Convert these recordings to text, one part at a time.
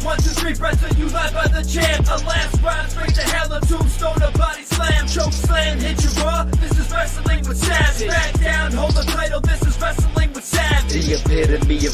1, 2, 3, press you live by the champ. A last ride straight to hell, a tombstone, a body slam. Choke slam, hit you raw, this is wrestling with Savage. Back down, hold the title, this is wrestling with Savage. The epitome of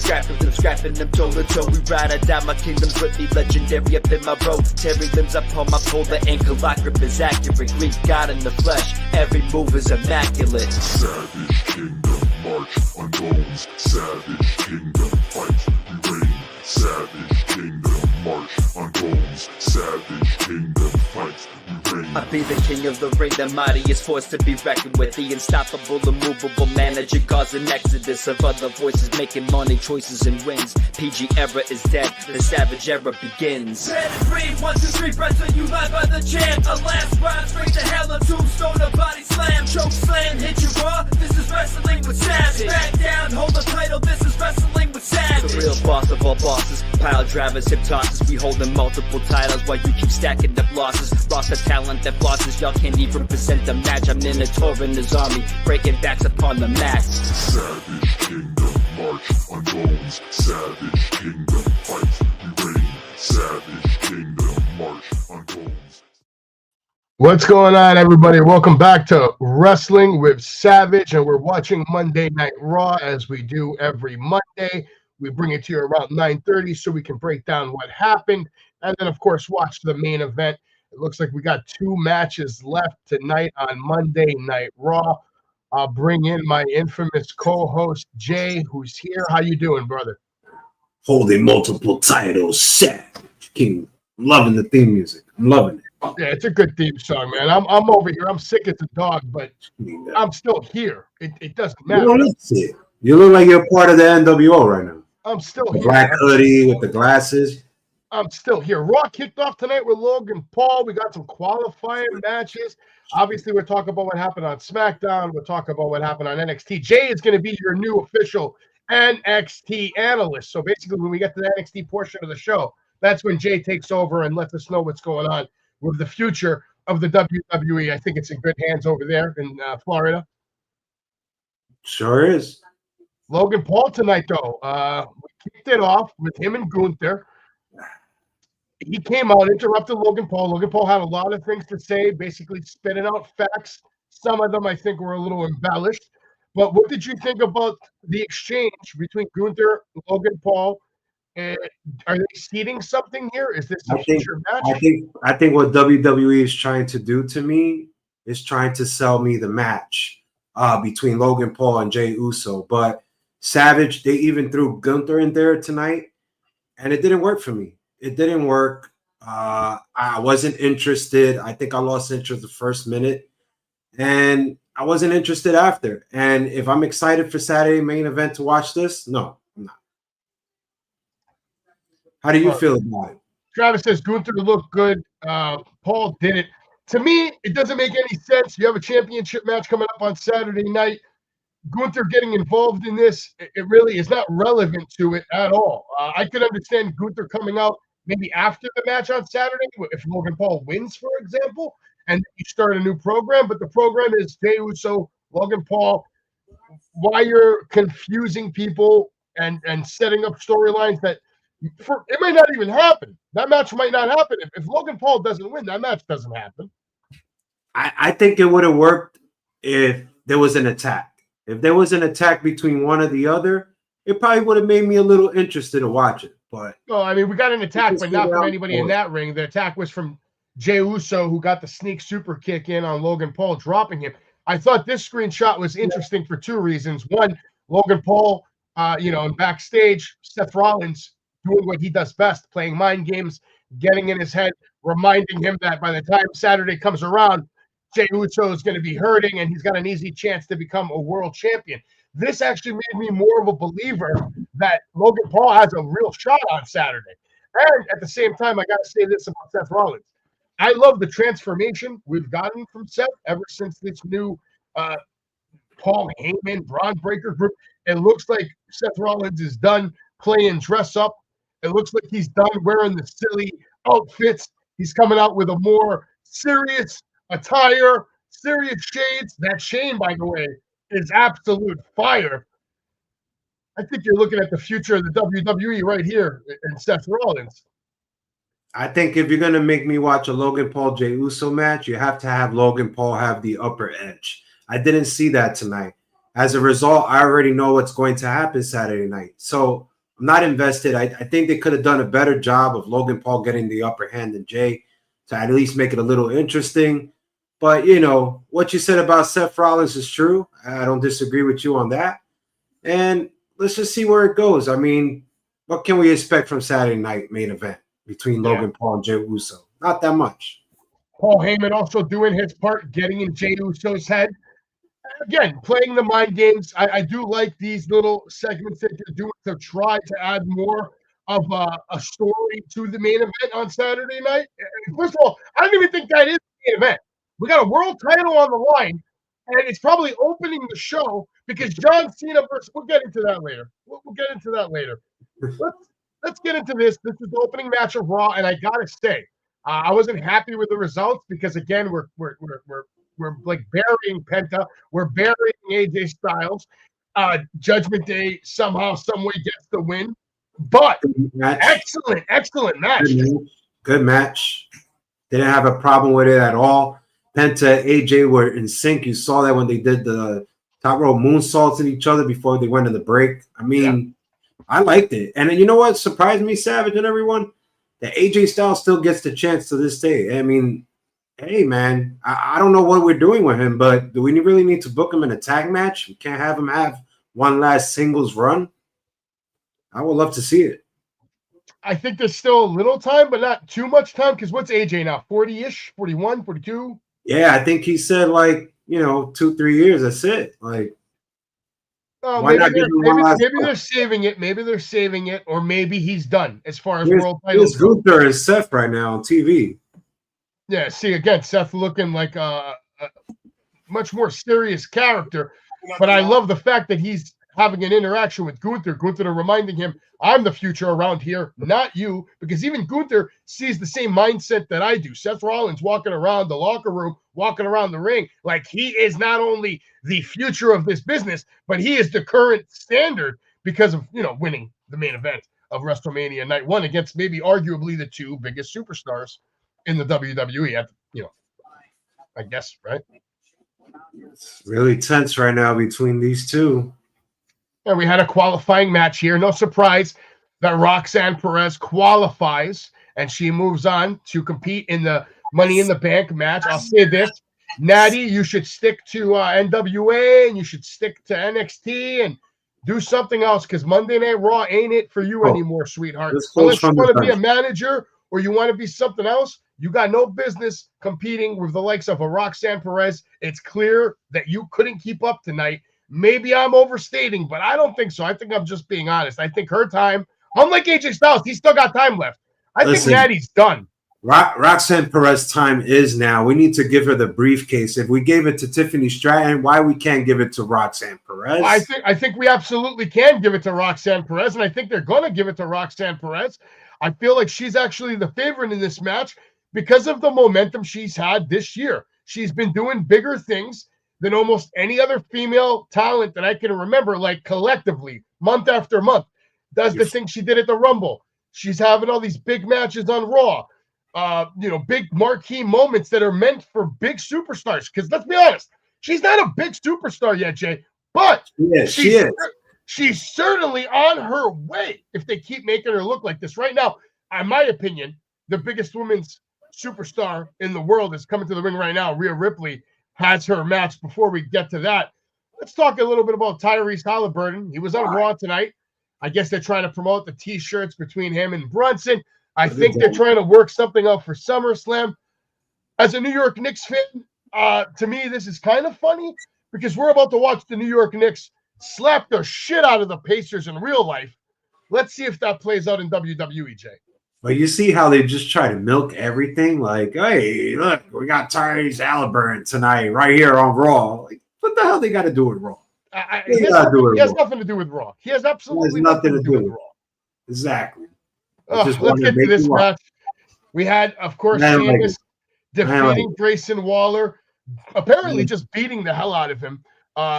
scrapping them toe to toe. We ride or die, my kingdom's with me, legendary up in my road. Terry limbs upon my pole, the ankle lock grip is accurate. Greek God in the flesh, every move is immaculate. Savage kingdom, march on bones. Savage kingdom, fight, we reign. Savage kingdom, march on bones. Savage kingdom, fight, we reign. I be the king of the ring, the mightiest force to be reckoned with. The unstoppable, immovable manager, cause an exodus of other voices making money choices and wins. PG era is dead, the savage era begins. Red and green, 1, 2, 3, press you live by the champ. A last ride straight to hell, a tombstone, a body slam. Choke slam, hit you raw, this is wrestling with Savage. Back down, hold the title, this is wrestling with Savage. The real boss of all bosses, pile drivers, hip tosses. We holding multiple titles while you keep stacking up losses. Roster talent that flosses, y'all can't even present the match. I'm in a tour in his army, breaking backs upon the mat. Savage kingdom, march on bones. Savage kingdom, fight, we reign. Savage kingdom, march on bones. What's going on, everybody? Welcome back to Wrestling with Savage, and we're watching Monday Night Raw as we do every Monday. We bring it to you around 9:30 so we can break down what happened, and then, of course, watch the main event. It looks like we got 2 matches left tonight on Monday Night Raw. I'll bring in my infamous co-host, Jay, who's here. How you doing, brother? Holding multiple titles, Savage King. I'm loving the theme music. I'm loving it. Yeah, it's a good theme song, man. I'm over here. I'm sick as a dog, but I'm still here. It doesn't matter. You look like you're part of the NWO right now. I'm still the here. Black hoodie with the glasses. I'm still here. Raw kicked off tonight with Logan Paul. We got some qualifying matches. Obviously, we're talking about what happened on SmackDown. We're talking about what happened on NXT. Jay is going to be your new official NXT analyst. So basically, when we get to the NXT portion of the show, that's when Jay takes over and lets us know what's going on with the future of the WWE. I think it's in good hands over there in Florida. Sure is. Logan Paul tonight, though. We kicked it off with him and Gunther. He came out, interrupted Logan Paul. Logan Paul had a lot of things to say, basically spitting out facts. Some of them, I think, were a little embellished. But what did you think about the exchange between Gunther and Logan Paul? And are they seeding something here? Is this a future match? I think what WWE is trying to do to me is trying to sell me the match between Logan Paul and Jey Uso. But Savage, they even threw Gunther in there tonight, and it didn't work for me. It didn't work. I wasn't interested. I think I lost interest the first minute, and I wasn't interested after. And if I'm excited for Saturday main event to watch this, no, I'm not. How do you feel about it? Travis says Gunther looked good. Paul didn't. To me, it doesn't make any sense. You have a championship match coming up on Saturday night. Gunther getting involved in this, it really is not relevant to it at all. I could understand Gunther coming out maybe after the match on Saturday, if Logan Paul wins, for example, and you start a new program. But the program is Jey Uso, Logan Paul. Why you're confusing people and setting up storylines that it might not even happen. That match might not happen. If Logan Paul doesn't win, that match doesn't happen. I think it would have worked if there was an attack. If there was an attack between one or the other, it probably would have made me a little interested to watch it. But I mean, we got an attack, but not from anybody in that ring. The attack was from Jey Uso, who got the sneak super kick in on Logan Paul, dropping him. I thought this screenshot was interesting for 2 reasons. One, Logan Paul, and backstage, Seth Rollins doing what he does best, playing mind games, getting in his head, reminding him that by the time Saturday comes around, Jey Uso is going to be hurting and he's got an easy chance to become a world champion. This actually made me more of a believer that Logan Paul has a real shot on Saturday. And at the same time, I got to say this about Seth Rollins. I love the transformation we've gotten from Seth ever since this new Paul Heyman, Braun Breaker group. It looks like Seth Rollins is done playing dress up. It looks like he's done wearing the silly outfits. He's coming out with a more serious attire, serious shades. That chain, by the way, is absolute fire. I think you're looking at the future of the WWE right here in Seth Rollins. I think if you're gonna make me watch a Logan Paul Jey Uso match, you have to have Logan Paul have the upper edge. I didn't see that tonight. As a result, I already know what's going to happen Saturday night. So I'm not invested. I think they could have done a better job of Logan Paul getting the upper hand than Jay to at least make it a little interesting. But you know, what you said about Seth Rollins is true. I don't disagree with you on that. And let's just see where it goes. I mean, what can we expect from Saturday night main event between Logan Paul and Jey Uso? Not that much. Paul Heyman also doing his part, getting in Jey Uso's head. Again, playing the mind games. I do like these little segments that you're doing to try to add more of a story to the main event on Saturday night. First of all, I don't even think that is the main event. We got a world title on the line, and it's probably opening the show because John Cena versus. We'll get into that later. We'll get into that later. Let's get into this. This is the opening match of Raw, and I gotta say, I wasn't happy with the results because again, we're like burying Penta, we're burying AJ Styles. Judgment Day somehow, some way gets the win, but excellent match. Good match. Didn't have a problem with it at all. Penta, AJ were in sync. You saw that when they did the top row moonsaults at each other before they went in the break. I mean, I liked it. And you know what surprised me, Savage and everyone? That AJ Styles still gets the chance to this day. I mean, hey, man, I don't know what we're doing with him, but do we really need to book him in a tag match? We can't have him have one last singles run. I would love to see it. I think there's still a little time, but not too much time because what's AJ now? 40-ish? 41, 42? Yeah, I think he said like, 2-3 years. That's it. Like, maybe they're saving it. Maybe they're saving it, or maybe he's done as far as world titles. Gunther and Seth right now on TV. Yeah, see, again, Seth looking like a much more serious character, but I love the fact that he's having an interaction with Gunther reminding him, I'm the future around here, not you, because even Gunther sees the same mindset that I do. Seth Rollins walking around the locker room, walking around the ring, like he is not only the future of this business, but he is the current standard because of, winning the main event of WrestleMania Night 1 against maybe arguably the two biggest superstars in the WWE, I guess, right? It's really tense right now between these two. And we had a qualifying match here. No surprise that Roxanne Perez qualifies and she moves on to compete in the Money in the Bank match. I'll say this, Natty, you should stick to NWA and you should stick to NXT and do something else because Monday Night Raw ain't it for you anymore, sweetheart. Unless you want to be a manager or you want to be something else, you got no business competing with the likes of a Roxanne Perez. It's clear that you couldn't keep up tonight. Maybe I'm overstating, but I don't think so. I think I'm just being honest. I think her time, unlike AJ Styles, he's still got time left. I think Natty's done. Roxanne Perez time is now. We need to give her the briefcase. If we gave it to Tiffany Stratton, why we can't give it to Roxanne Perez? I think we absolutely can give it to Roxanne Perez, and I think they're going to give it to Roxanne Perez. I feel like she's actually the favorite in this match because of the momentum she's had this year. She's been doing bigger things than almost any other female talent that I can remember, like collectively, month after month, does the thing she did at the Rumble. She's having all these big matches on Raw, big marquee moments that are meant for big superstars. Because let's be honest, she's not a big superstar yet, Jay, but she's certainly on her way if they keep making her look like this. Right now, in my opinion, the biggest women's superstar in the world is coming to the ring right now. Rhea Ripley has her match. Before we get to that, let's talk a little bit about Tyrese Halliburton. He was on Raw tonight. I guess they're trying to promote the T-shirts between him and Brunson. I think they're trying to work something out for SummerSlam. As a New York Knicks fan, to me, this is kind of funny because we're about to watch the New York Knicks slap the shit out of the Pacers in real life. Let's see if that plays out in WWE, Jay. But you see how they just try to milk everything? Like, hey, look, we got Tyrese Halliburton tonight right here on Raw. Like, what the hell they got to do with Raw? He has nothing to do with Raw. He has absolutely nothing to do with Raw. Exactly. Let's get to this match. We had, of course, Sheamus defeating Grayson Waller, apparently just beating the hell out of him,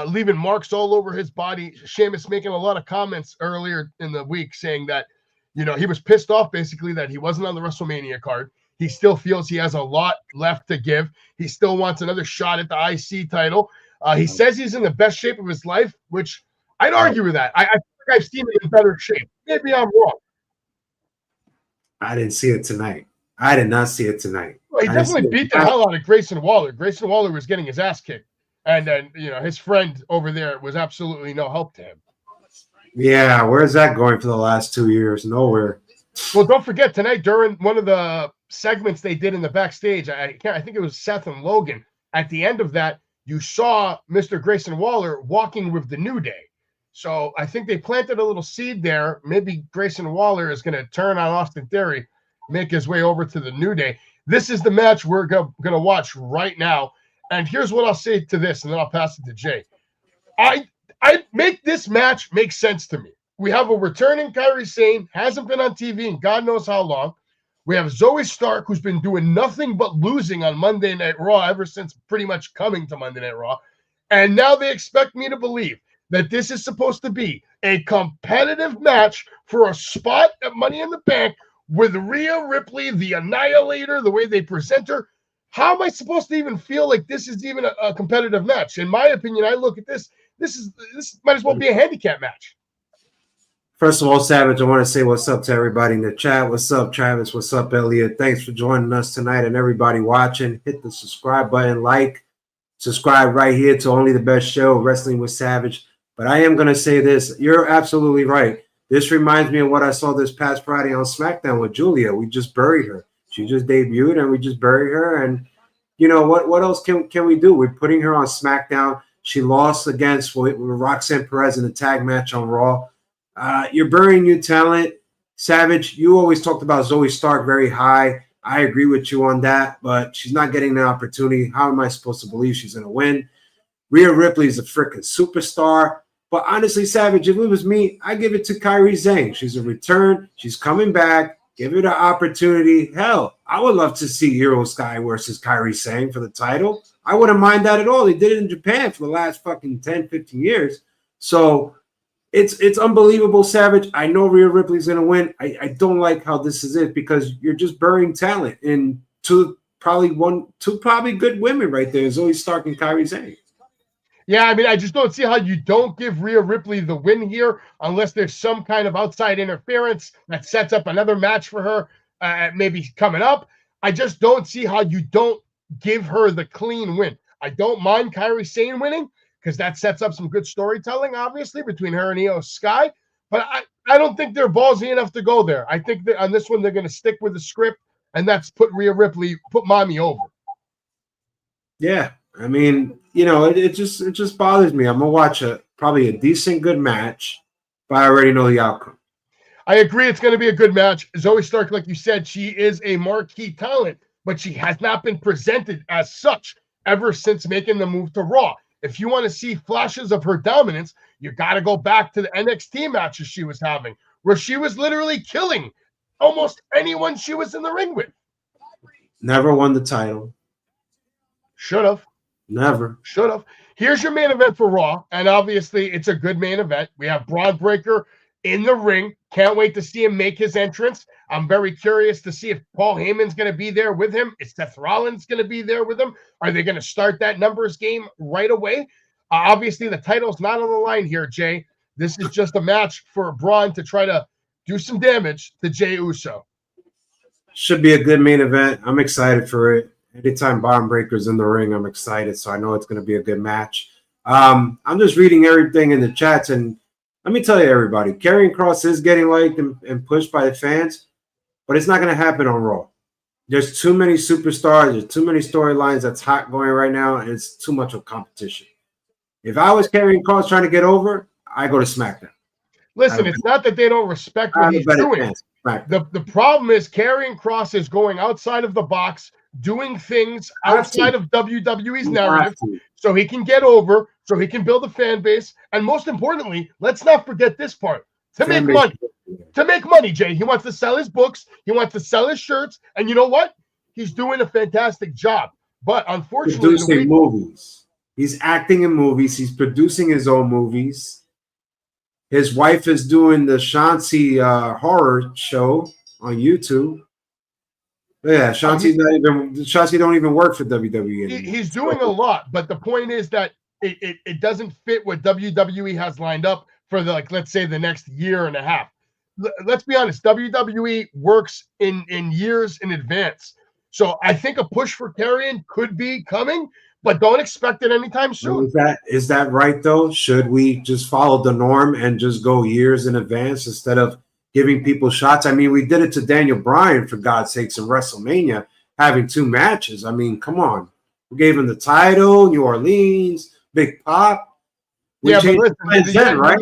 leaving marks all over his body. Sheamus making a lot of comments earlier in the week saying that You know, he was pissed off basically that he wasn't on the WrestleMania card. He still feels he has a lot left to give. He still wants another shot at the IC title. He says he's in the best shape of his life, which I'd argue with that. I think I've seen him in better shape. Maybe I'm wrong. I didn't see it tonight. I did not see it tonight. Well, he definitely beat the hell out of Grayson Waller. Grayson Waller was getting his ass kicked. And then, you know, his friend over there was absolutely no help to him. Yeah, where's that going for the last 2 years? Nowhere. Well, don't forget tonight during one of the segments they did in the backstage, I think it was Seth and Logan. At the end of that, you saw Mr. Grayson Waller walking with the New Day. So I think they planted a little seed there. Maybe Grayson Waller is going to turn on Austin Theory, make his way over to the New Day. This is the match we're going to watch right now. And here's what I'll say to this, and then I'll pass it to Jay. I make this match make sense to me. We have a returning Kairi Sane, hasn't been on TV in God knows how long. We have Zoe Stark, who's been doing nothing but losing on Monday Night Raw ever since pretty much coming to Monday Night Raw. And now they expect me to believe that this is supposed to be a competitive match for a spot at Money in the Bank with Rhea Ripley, the Annihilator, the way they present her. How am I supposed to even feel like this is even a competitive match? In my opinion, I look at this might as well be a handicap match. First of all, Savage, I want to say what's up to everybody in the chat. What's up, Travis? What's up, Elliot? Thanks for joining us tonight, and everybody watching. Hit the subscribe button, like, subscribe right here to Only the Best Show, Wrestling with Savage. But I am going to say this. You're absolutely right. This reminds me of what I saw this past Friday on SmackDown with Julia. We just buried her. She just debuted, and we just buried her. And, you know, what else can we do? We're putting her on SmackDown. She lost against Roxanne Perez in the tag match on Raw. You're burying new talent. Savage, you always talked about Zoe Stark very high. I agree with you on that, but she's not getting the opportunity. How am I supposed to believe she's going to win? Rhea Ripley is a freaking superstar. But honestly, Savage, if it was me, I give it to Kairi Sane. She's a return. She's coming back. Give her the opportunity. Hell, I would love to see Hero Sky versus Kairi Sane for the title. I wouldn't mind that at all. They did it in Japan for the last fucking 10, 15 years. So it's unbelievable, Savage. I know Rhea Ripley's going to win. I don't like how this is it because you're just burying talent in two probably good women right there, Zoe Stark and Kairi Sane. Yeah, I mean, I just don't see how you don't give Rhea Ripley the win here unless there's some kind of outside interference that sets up another match for her maybe coming up. I just don't see how you don't give her the clean win. I don't mind Kairi Sane winning because that sets up some good storytelling, obviously, between her and Io Sky. But I don't think they're ballsy enough to go there. I think that on this one, they're going to stick with the script, and that's put mommy over. Yeah. I mean, you know, it just bothers me. I'm gonna watch probably a decent, good match, but I already know the outcome. I agree, it's going to be a good match. Zoe Stark, like you said, she is a marquee talent, but she has not been presented as such ever since making the move to Raw. If you want to see flashes of her dominance, you got to go back to the NXT matches she was having, where she was literally killing almost anyone she was in the ring with. Never won the title. Should have. Never. Should have. Here's your main event for Raw, and obviously it's a good main event. We have Braun Breaker in the ring. Can't wait to see him make his entrance. I'm very curious to see if Paul Heyman's going to be there with him. Is Seth Rollins going to be there with him? Are they going to start that numbers game right away? Obviously, the title's not on the line here, Jay. This is just a match for Braun to try to do some damage to Jey Uso. Should be a good main event. I'm excited for it. Anytime Braun Breaker's in the ring, I'm excited. So I know it's going to be a good match. I'm just reading everything in the chats, and let me tell you, everybody, Karrion Kross is getting liked and pushed by the fans, but it's not going to happen on Raw. There's too many superstars. There's too many storylines that's hot going right now, and it's too much of competition. If I was Karrion Kross trying to get over, I go to SmackDown. Listen, it's not that they don't respect what he's doing. The problem is Karrion Kross is going outside of the box, doing things outside of WWE's narrative so he can get over, so he can build a fan base. And most importantly, let's not forget this part. To make money. To make money, Jay. He wants to sell his books. He wants to sell his shirts. And you know what? He's doing a fantastic job. But unfortunately, producing movies. He's acting in movies. He's producing his own movies. His wife is doing the Shanti horror show on YouTube. Yeah, Shanti don't even work for WWE anymore. He's doing a lot, but the point is that it doesn't fit what WWE has lined up for the, like, let's say the next year and a half. Let's be honest, WWE works in years in advance. So I think a push for Karrion could be coming, but don't expect it anytime soon. Is that right though? Should we just follow the norm and just go years in advance instead of giving people shots? I mean, we did it to Daniel Bryan, for God's sakes, in WrestleMania, having 2 matches. I mean, come on. We gave him the title, New Orleans, Big Pop. But listen, right?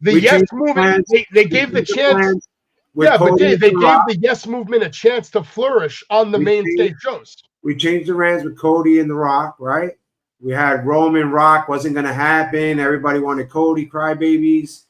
The Yes movement, they gave the chance. Yeah, but they gave the Yes movement a chance to flourish on the main stage shows. We changed the brands with Cody and The Rock, right? We had Roman. Rock wasn't going to happen. Everybody wanted Cody, crybabies.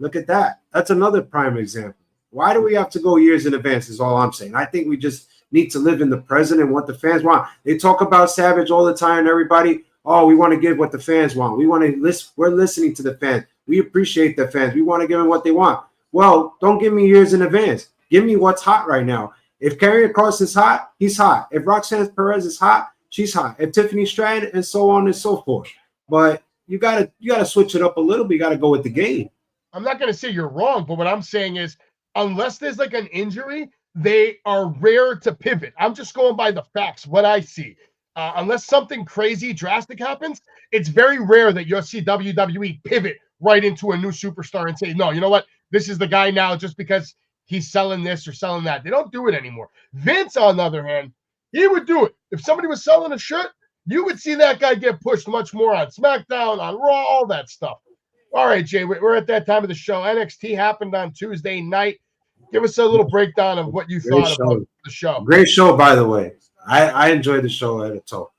Look at that. That's another prime example. Why do we have to go years in advance is all I'm saying. I think we just need to live in the present and what the fans want. They talk about Savage all the time, everybody. Oh, we want to give what the fans want. We want to listen. We're listening to the fans. We appreciate the fans. We want to give them what they want. Well, don't give me years in advance. Give me what's hot right now. If Karrion Kross is hot, he's hot. If Roxanne Perez is hot, she's hot. If Tiffany Stratton, and so on and so forth. But you gotta switch it up a little bit. You gotta go with the game. I'm not gonna say you're wrong, but what I'm saying is, unless there's like an injury, they are rare to pivot. I'm just going by the facts, what I see. Unless something crazy, drastic happens, it's very rare that you'll see WWE pivot right into a new superstar and say, no, you know what? This is the guy now just because he's selling this or selling that. They don't do it anymore. Vince, on the other hand, he would do it. If somebody was selling a shirt, you would see that guy get pushed much more on SmackDown, on Raw, all that stuff. All right, Jay, we're at that time of the show. NXT happened on Tuesday night. Give us a little breakdown of what you thought about the show. Great show, by the way. I enjoyed the show at all.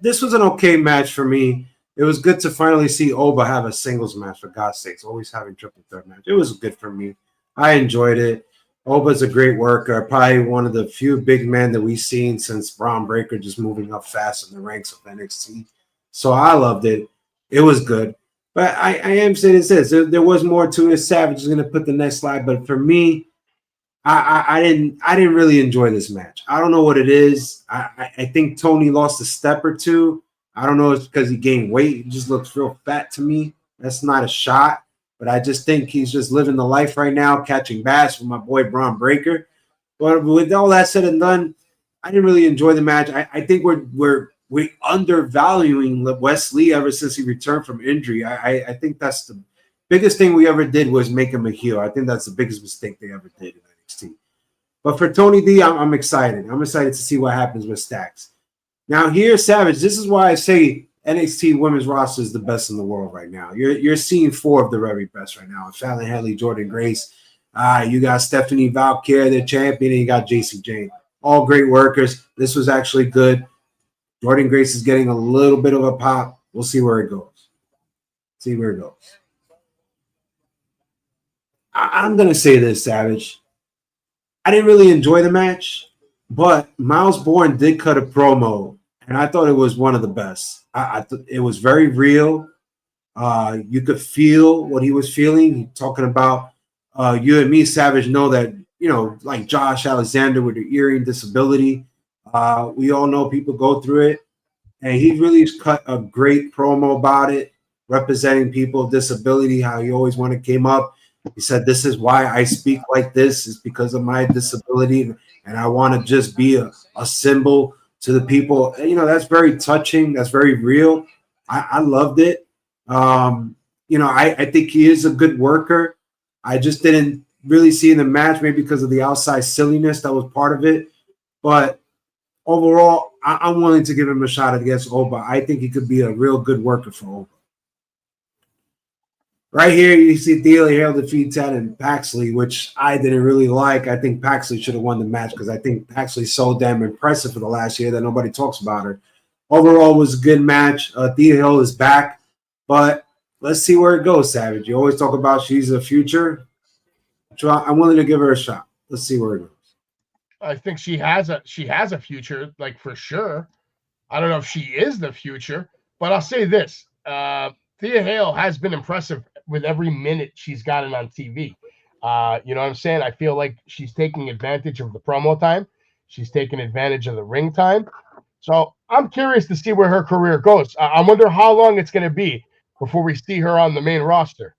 This was an okay match for me. It was good to finally see Oba have a singles match, for God's sakes. Always having triple threat match. It was good for me. I enjoyed it. Oba's a great worker. Probably one of the few big men that we've seen since Braun Breaker, just moving up fast in the ranks of NXT. So I loved it. It was good. But I am saying this. There was more to it. Savage is going to put the next slide. But for me, I didn't really enjoy this match. I don't know what it is. I think Tony lost a step or two. I don't know if it's because he gained weight. He just looks real fat to me. That's not a shot. But I just think he's just living the life right now, catching bass with my boy Braun Breaker. But with all that said and done, I didn't really enjoy the match. I think we're undervaluing Wes Lee ever since he returned from injury. I think that's the biggest thing we ever did was make him a heel. I think that's the biggest mistake they ever did in NXT. But for Tony D, I'm excited. I'm excited to see what happens with Stacks. Now here, Savage, this is why I say NXT women's roster is the best in the world right now. You're seeing 4 of the very best right now. Fallon Henley, Jordan Grace. You got Stephanie Valkyrie, the champion, and you got JC Jane. All great workers. This was actually good. Jordan Grace is getting a little bit of a pop. We'll see where it goes. I'm going to say this, Savage. I didn't really enjoy the match, but Miles Bourne did cut a promo, and I thought it was one of the best. I thought it was very real. You could feel what he was feeling. Talking about you and me, Savage, know that, like Josh Alexander with the hearing disability. We all know people go through it, and he really cut a great promo about it, representing people with disability, how he always came up. He said, this is why I speak like this, is because of my disability, and I want to just be a symbol to the people. That's very touching. That's very real. I loved it. I think he is a good worker. I just didn't really see in the match, maybe because of the outside silliness that was part of it. But overall, I'm willing to give him a shot against Oba. I think he could be a real good worker for Oba. Right here, you see Thea Hale defeat Ted and Paxley, which I didn't really like. I think Paxley should have won the match because I think Paxley's so damn impressive for the last year that nobody talks about her. Overall, it was a good match. Thea Hale is back, but let's see where it goes, Savage. You always talk about she's a future. I'm willing to give her a shot. Let's see where it goes. I think she has a future, like, for sure. I don't know if she is the future, but I'll say this. Thea Hale has been impressive with every minute she's gotten on TV. You know what I'm saying? I feel like she's taking advantage of the promo time. She's taking advantage of the ring time. So I'm curious to see where her career goes. I wonder how long it's going to be before we see her on the main roster.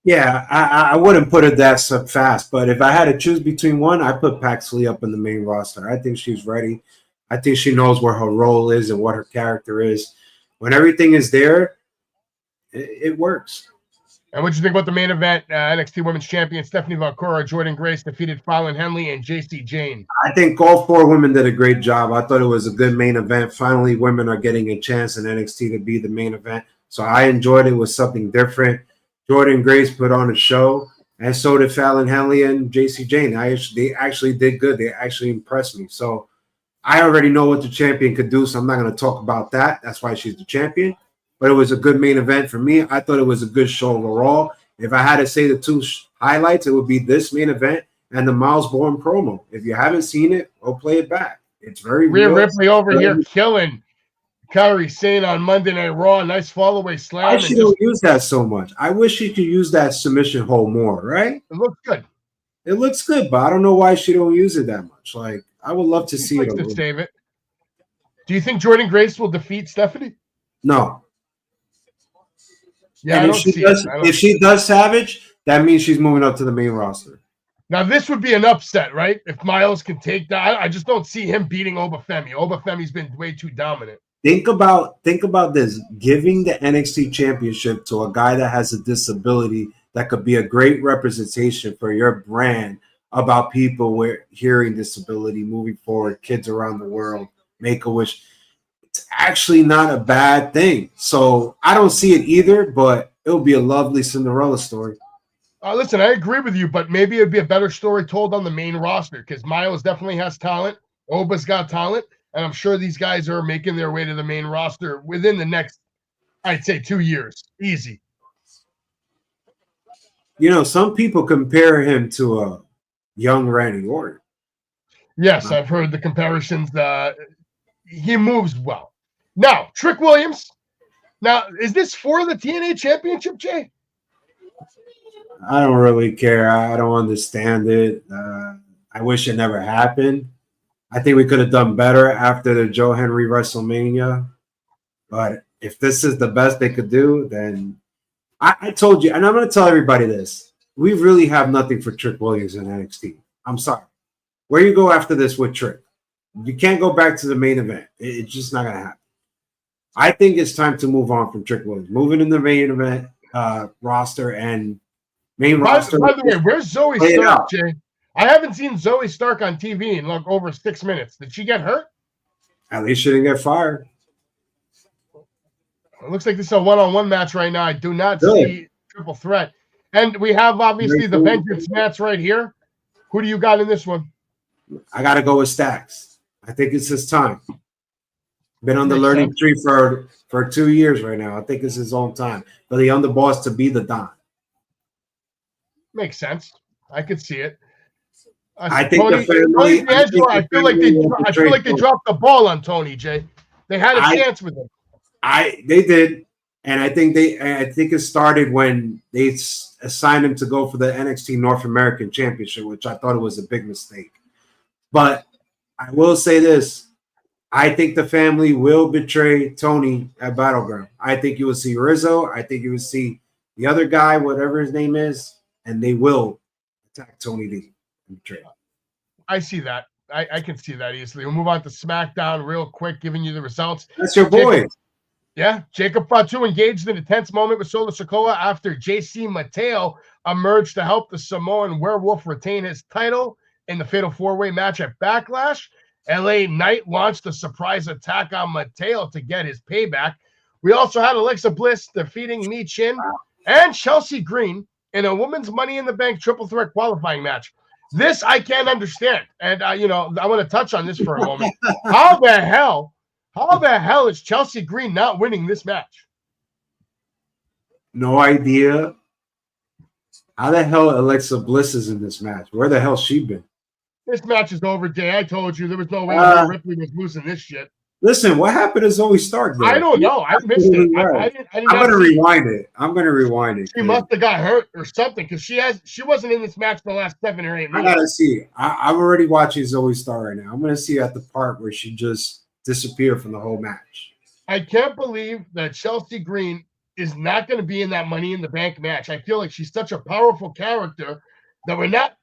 Yeah, I wouldn't put it that so fast, but if I had to choose between one, I put Paxley up in the main roster. I think she's ready. I think she knows where her role is and what her character is. When everything is there, it works. And what do you think about the main event? NXT Women's Champion Stephanie Valcora, Jordan Grace defeated Fallon Henley and JC Jane. I think all 4 women did a great job. I thought it was a good main event. Finally, women are getting a chance in NXT to be the main event. So I enjoyed it. It was something different. Jordan Grace put on a show, and so did Fallon Henley and JC Jane. They actually did good. They actually impressed me. So I already know what the champion could do, so I'm not going to talk about that. That's why she's the champion. But it was a good main event for me. I thought it was a good show overall. If I had to say the 2 highlights, it would be this main event and the Miles Bourne promo. If you haven't seen it, go play it back. It's very Rhea real. Ripley over here killing Kairi Sane on Monday Night Raw. Nice fall-away slam. Why she don't use that so much? I wish she could use that submission hold more, right? It looks good. It looks good, but I don't know why she don't use it that much. Like, I would love to see it. To save it. Do you think Jordan Grace will defeat Stephanie? No. Yeah, and if she does Savage, that means she's moving up to the main roster. Now, this would be an upset, right? If Miles can take that. I just don't see him beating Obafemi. Obafemi's been way too dominant. Think about this. Giving the NXT championship to a guy that has a disability that could be a great representation for your brand about people with hearing disability moving forward, kids around the world, Make-A-Wish. It's actually not a bad thing. So I don't see it either, but it will be a lovely Cinderella story. Listen, I agree with you, but maybe it'd be a better story told on the main roster because Miles definitely has talent. Oba's got talent, and I'm sure these guys are making their way to the main roster within the next, I'd say, 2 years. Easy. You know, some people compare him to a young Randy Orton. Yes, I've heard the comparisons. He moves well. Now, Trick Williams. Now, is this for the TNA Championship, Jay? I don't really care. I don't understand it. I wish it never happened. I think we could have done better after the Joe Henry WrestleMania. But if this is the best they could do, then I told you, and I'm going to tell everybody this. We really have nothing for Trick Williams in NXT. I'm sorry. Where you go after this with Trick? You can't go back to the main event. It's just not going to happen. I think it's time to move on from Trick Williams. Moving in the main event roster and main roster. By the way, where's Zoe Stark, Jay? I haven't seen Zoe Stark on TV in like over 6 minutes. Did she get hurt? At least she didn't get fired. It looks like this is a one-on-one match right now. I do not see triple threat. And we have obviously the Vengeance match right here. Who do you got in this one? I got to go with Stacks. I think it's his time. Been on the learning tree for 2 years right now. I think it's his own time for the underboss to be the Don. Makes sense. I could see it. I think the family. I feel like they dropped the ball on Tony, Jay. They had a chance with him. They did, and I think it started when they assigned him to go for the NXT North American Championship, which I thought it was a big mistake. But I will say this. I think the family will betray Tony at Battleground. I think you will see Rizzo. I think you will see the other guy, whatever his name is, and they will attack Tony D and betray him. I see that. I can see that easily. We'll move on to SmackDown real quick, giving you the results. That's your boy. Jacob Fatu engaged in a tense moment with Solo Sikoa after JC Mateo emerged to help the Samoan Werewolf retain his title in the Fatal 4-Way match at Backlash. LA Knight launched a surprise attack on Mateo to get his payback. We also had Alexa Bliss defeating Mi Chin and Chelsea Green in a women's Money in the Bank triple threat qualifying match. This I can't understand. And, I want to touch on this for a moment. How the hell is Chelsea Green not winning this match? No idea. How the hell Alexa Bliss is in this match? Where the hell she been? This match is over, Jay. I told you there was no way Rhea Ripley was losing this shit. Listen, what happened to Zoe Stark? There? I don't know. I missed it. I didn't I'm gonna rewind it. I'm gonna rewind it. She must have got hurt or something because she wasn't in this match for the last 7 or 8 minutes. I gotta see. I'm already watching Zoe Stark right now. I'm gonna see at the part where she just disappeared from the whole match. I can't believe that Chelsea Green is not going to be in that Money in the Bank match. I feel like she's such a powerful character that we're not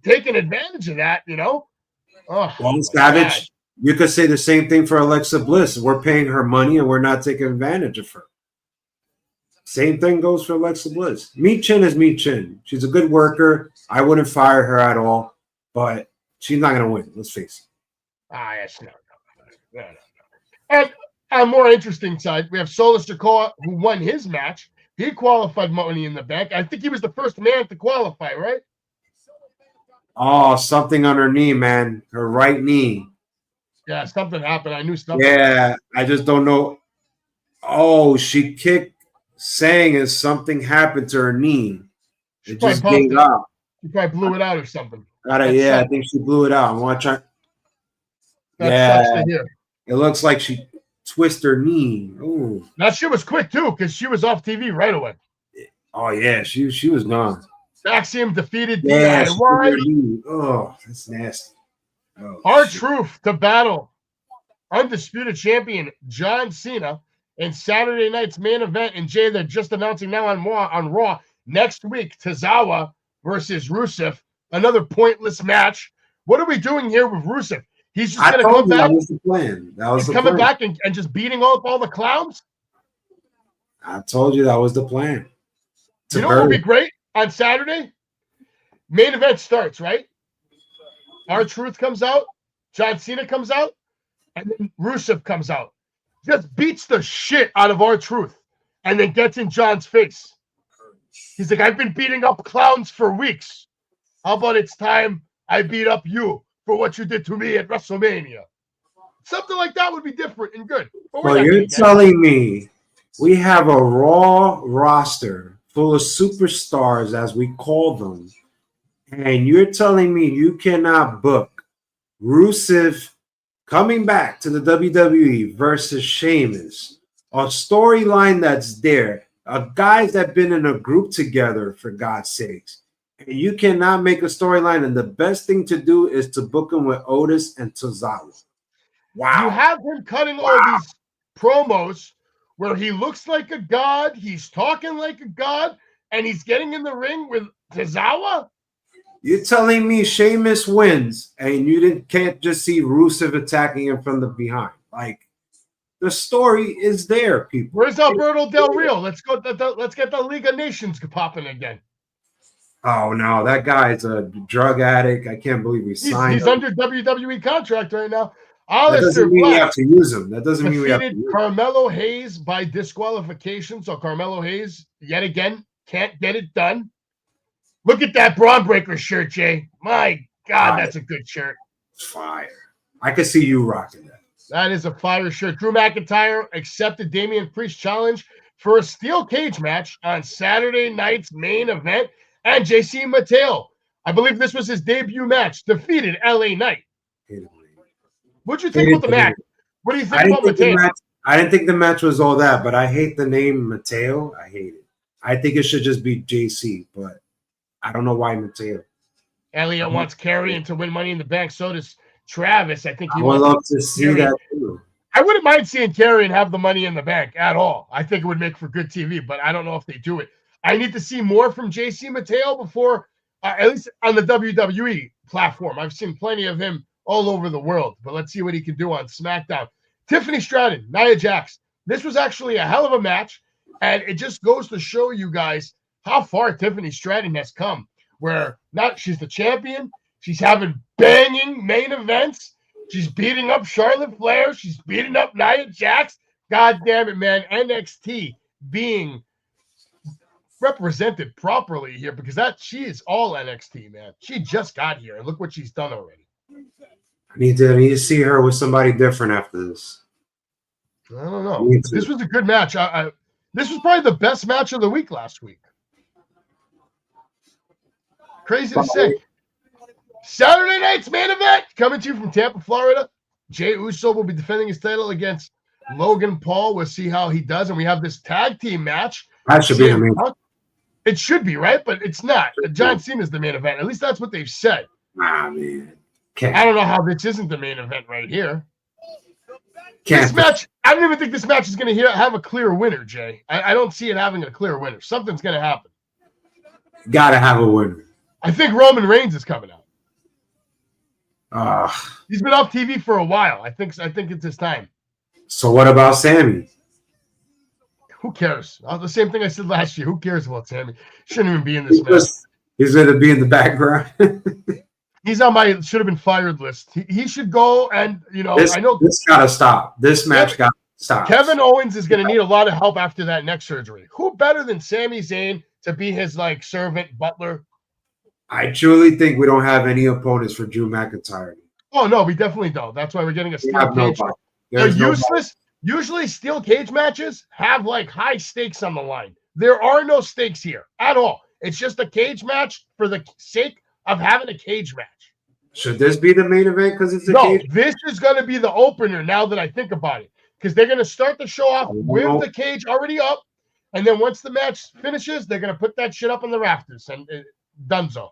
taking advantage of that, you know? Oh, well, Savage, you could say the same thing for Alexa Bliss. We're paying her money and we're not taking advantage of her. Same thing goes for Alexa Bliss. Meat Chin is Meat Chin. She's a good worker. I wouldn't fire her at all, but she's not going to win. Let's face it. Yes, no. And on a more interesting side, we have Solo Sikoa, who won his match. He qualified Money in the Bank. I think he was the first man to qualify, right? Oh, something on her knee, man. Her right knee. Yeah, something happened. I knew something. Yeah, I just don't know. Oh, she kicked saying as something happened to her knee. It just gave out. She probably blew it out or something. I think she blew it out. I'm watching. That sucks to hear. It looks like she twisted her knee. Ooh. That shit was quick too, because she was off TV right away. Oh yeah, she was gone. Axiom defeated DIY. Oh, that's nasty. Oh, R-Truth to battle undisputed champion John Cena in Saturday night's main event. And Jay, they're just announcing now on Raw next week, Tozawa versus Rusev. Another pointless match. What are we doing here with Rusev? He's just going to come back. That was the plan. That was coming back and just beating up all the clowns. I told you that was the plan. You know what would be great on Saturday? Main event starts, right? R-Truth comes out, John Cena comes out, and then Rusev comes out. Just beats the shit out of R-Truth and then gets in John's face. He's like, I've been beating up clowns for weeks. How about it's time I beat up you for what you did to me at WrestleMania? Something like that would be different and good. Well, you're telling me we have a Raw roster full of superstars, as we call them, and you're telling me you cannot book Rusev coming back to the WWE versus Sheamus, a storyline that's there, guys that have been in a group together, for God's sakes, and you cannot make a storyline, and the best thing to do is to book him with Otis and Tozawa. Wow. You have him cutting all these promos where he looks like a god, he's talking like a god, and he's getting in the ring with Tozawa? You're telling me Sheamus wins and you can't just see Rusev attacking him from the behind? Like, the story is there, people. Where's Alberto Del Rio? Let's go. Let's get the League of Nations popping again. Oh no, that guy's a drug addict. I can't believe we signed him. He's under WWE contract right now. That doesn't mean we have to use him. That doesn't mean we have to use him. Carmelo Hayes by disqualification. So Carmelo Hayes, yet again, can't get it done. Look at that Braun Breaker shirt, Jay. My God, that's a good shirt. It's fire. I can see you rocking that. That is a fire shirt. Drew McIntyre accepted Damian Priest challenge for a steel cage match on Saturday night's main event. And JC Mateo, I believe this was his debut match, defeated LA Knight. What'd you think about the match? What do you think about Mateo? I didn't think the match was all that, but I hate the name Mateo. I hate it. I think it should just be JC, but I don't know why Mateo. Elliot wants Karrion to win Money in the Bank. So does Travis. I think I would love to see that too. I wouldn't mind seeing Karrion have the Money in the Bank at all. I think it would make for good TV, but I don't know if they do it. I need to see more from JC Mateo before, at least on the WWE platform. I've seen plenty of him all over the world, but let's see what he can do on SmackDown. Tiffany Stratton, Nia Jax. This was actually a hell of a match, and it just goes to show you guys how far Tiffany Stratton has come, where she's the champion, she's having banging main events, she's beating up Charlotte Flair, she's beating up Nia Jax. God damn it, man. NXT being represented properly here, because she is all NXT, man. She just got here, and look what she's done already. I need to see her with somebody different after this. I don't know. This was a good match. This was probably the best match of the week last week. Crazy to say. Saturday night's main event coming to you from Tampa, Florida. Jey Uso will be defending his title against Logan Paul. We'll see how he does. And we have this tag team match. That should be the main. It should be, right? But it's not. John Cena is the main event. At least that's what they've said. Nah, man. I don't know how this isn't the main event right here. This match, I don't even think this match is going to have a clear winner, Jay. I don't see it having a clear winner. Something's going to happen. Gotta have a winner. I think Roman Reigns is coming out. Uh, He's been off TV for a while. I think it's his time. So what about Sammy? Who cares? The same thing I said last year. Who cares about Sammy? Shouldn't even be in this match. He's going to be in the background. He's on my should have been fired list. He should go, and I know this got to stop. This match got to stop. Kevin Owens is going to need a lot of help after that neck surgery. Who better than Sami Zayn to be his servant butler? I truly think we don't have any opponents for Drew McIntyre. Oh no, we definitely don't. That's why we're getting a steel cage. They're useless. Usually, steel cage matches have high stakes on the line. There are no stakes here at all. It's just a cage match for the sake of having a cage match. Should this be the main event because it's a cage? No, this is going to be the opener now that I think about it. Because they're going to start the show off with the cage already up. And then once the match finishes, they're going to put that shit up on the rafters. And donezo.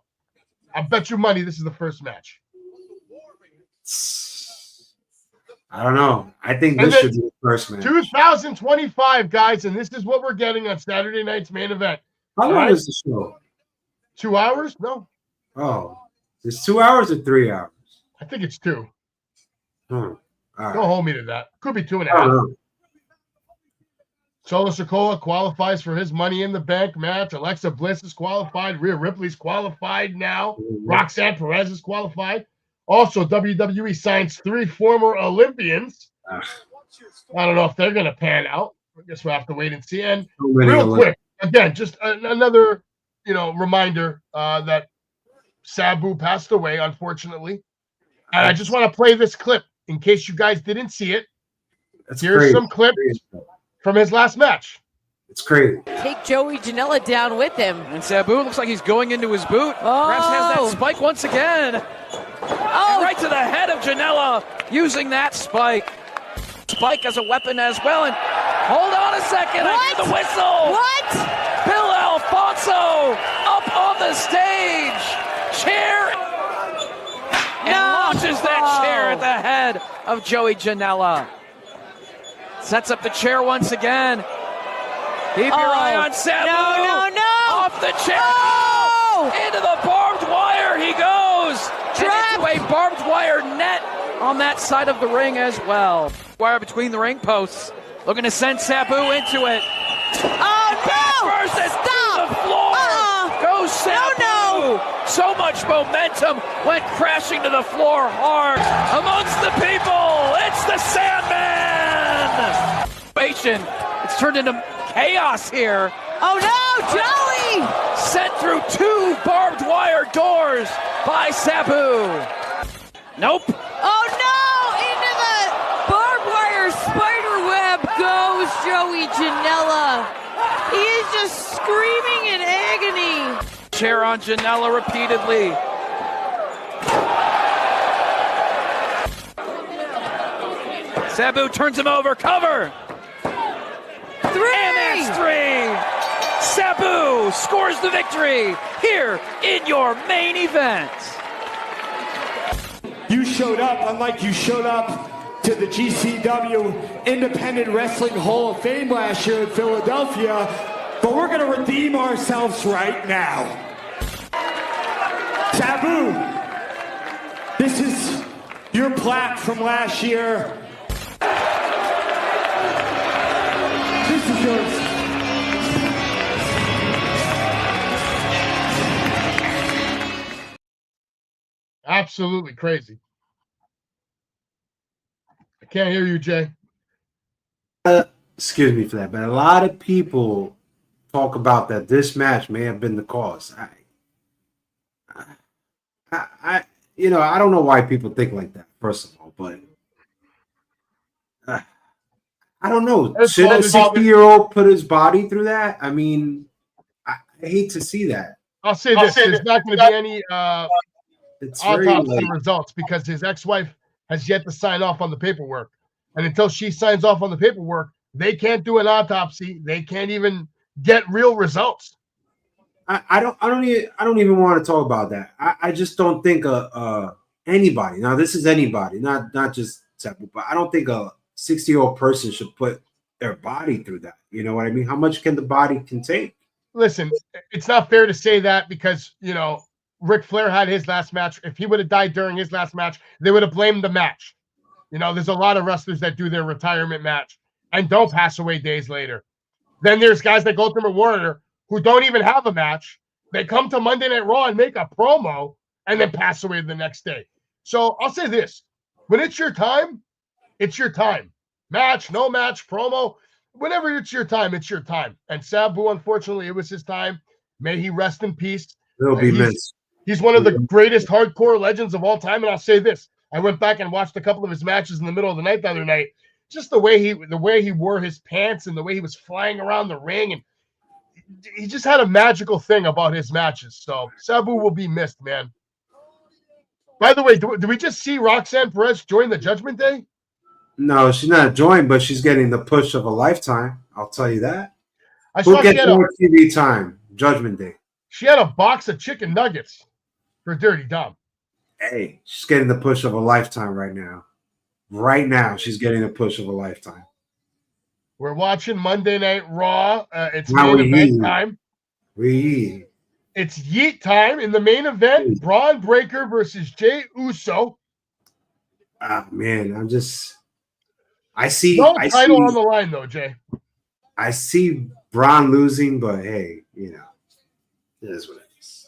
I bet you money this is the first match. I don't know. I think this should be the first match. 2025, guys. And this is what we're getting on Saturday night's main event. How long is the show? 2 hours? No. Oh. It's 2 hours or 3 hours? I think it's 2. All right. Don't hold me to that. Could be 2.5. Solo Sikoa qualifies for his Money in the Bank match. Alexa Bliss is qualified. Rhea Ripley's qualified now. Roxanne Perez is qualified. Also, WWE signs 3 former Olympians. I don't know if they're going to pan out. I guess we'll have to wait and see. And real quick, again, just another reminder that Sabu passed away, unfortunately. And I just want to play this clip in case you guys didn't see it. Here's some clips from his last match. It's crazy. Take Joey Janela down with him. And Sabu looks like he's going into his boot. Perhaps has that spike once again. And right to the head of Janela using that spike. Spike as a weapon as well. And hold on a second. After the whistle. What? Bill Alfonso up on the stage. Chair. And launches that chair at the head of Joey Janela. Sets up the chair once again. Keep your eye on Sabu. No. Off the chair. Oh! Into the barbed wire he goes. And into a barbed wire net on that side of the ring as well. Wire between the ring posts. Looking to send Sabu into it. Oh, no! Versus the floor. Goes Sabu. No. So much momentum went crashing to the floor hard. Amongst the people, it's the Sandman. It's turned into chaos here. Oh no, Joey! Sent through 2 barbed wire doors by Sabu. Nope. Oh no! Into the barbed wire spider web goes Joey Janela. He is just screaming in agony. Chair on Janela repeatedly. Sabu turns him over. Cover. 3! And that's 3. Sabu scores the victory here in your main event. You showed up, unlike you showed up to the GCW Independent Wrestling Hall of Fame last year in Philadelphia, but we're going to redeem ourselves right now. Sabu, this is your plaque from last year. This is yours. Absolutely crazy. I can't hear you, Jay. Excuse me for that, but a lot of people talk about that this match may have been the cause. I don't know why people think like that, first of all, but I don't know. Should a 60-year-old put his body through that? I mean, I hate to see that. I'll say this. There's not going to be any It's autopsy very results because his ex-wife has yet to sign off on the paperwork. And until she signs off on the paperwork, they can't do an autopsy. They can't even get real results. I don't even want to talk about that. I just don't think anybody. Now this is anybody, not just Sabu, but I don't think a 60-year-old person should put their body through that. You know what I mean? How much can the body can take? Listen, it's not fair to say that because, you know, Ric Flair had his last match. If he would have died during his last match, they would have blamed the match. You know, there's a lot of wrestlers that do their retirement match and don't pass away days later. Then there's guys like Ultimate Warrior who don't even have a match. They come to Monday Night Raw and make a promo and then pass away the next day. So I'll say this. When it's your time, it's your time. Match, no match, promo, whenever it's your time, it's your time. And Sabu, unfortunately, it was his time. May he rest in peace. He'll be missed. He's one of the greatest hardcore legends of all time. And I'll say this. I went back and watched a couple of his matches in the middle of the night the other night. Just the way he wore his pants and the way he was flying around the ring, and he just had a magical thing about his matches. So Sabu will be missed, man. By the way, do we just see Roxanne Perez join the Judgment Day? No, she's not joined, but she's getting the push of a lifetime. I'll tell you that. Who gets more TV time? Judgment Day. She had a box of chicken nuggets for Dirty Dom. Hey, she's getting the push of a lifetime right now. Right now, she's getting a push of a lifetime. We're watching Monday Night Raw. It's main event time. It's Yeet time in the main event. Braun Breaker versus Jey Uso. Ah, man, I No see title on the line, though, Jay. I see Braun losing, but hey, you know, it is what it is.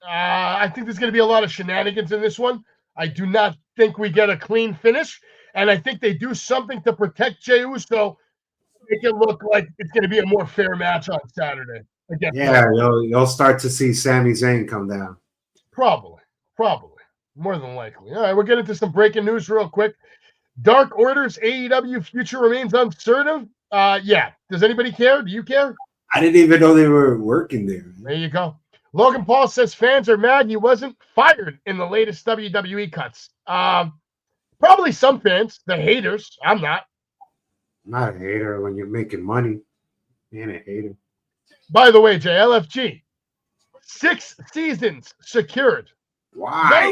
I think there's going to be a lot of shenanigans in this one. I do not think we get a clean finish, and I think they do something to protect Jey Uso, make it look like it's going to be a more fair match on Saturday. You'll start to see Sami Zayn come down. Probably, more than likely. All right, we'll get into some breaking news real quick. Dark Order's AEW future remains uncertain. Yeah. Does anybody care? Do you care? I didn't even know they were working there. There you go. Logan Paul says fans are mad he wasn't fired in the latest WWE cuts. Probably some fans, the haters. I'm not. I'm not a hater when you're making money. Man, a hater. By the way, JLFG, 6 seasons secured. Why?